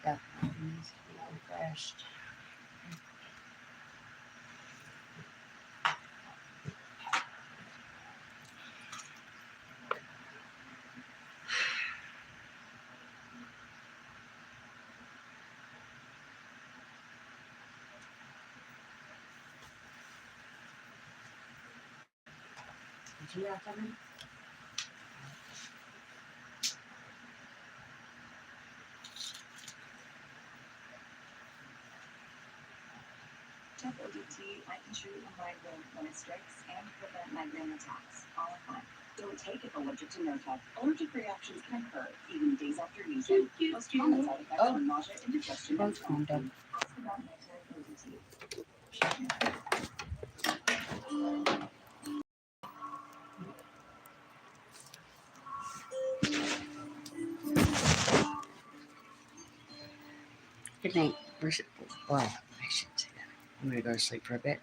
Definitely needs to be refreshed. Did you have something? Check ODT, I can treat a migraine when it strikes and prevent migraine attacks, all in one. Don't take if allergic to Nurtec. Allergic reactions can occur even days after using. Most common side effects are nausea, indigestion, and Both stomach condoms. pain. Ask about Nurtec ODT. Good night. Well, I shouldn't say that. I'm gonna go to sleep for a bit.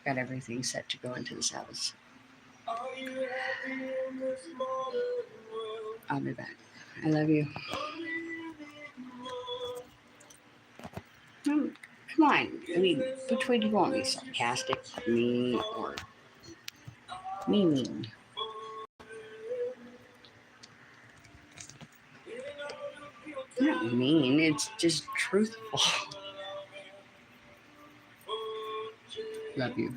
Got everything set to go into the house. I'll be back. I love you. Come on. I mean, which way do you want me? Sarcastic, mean, or mean? Not mean, it's just truthful. Love you.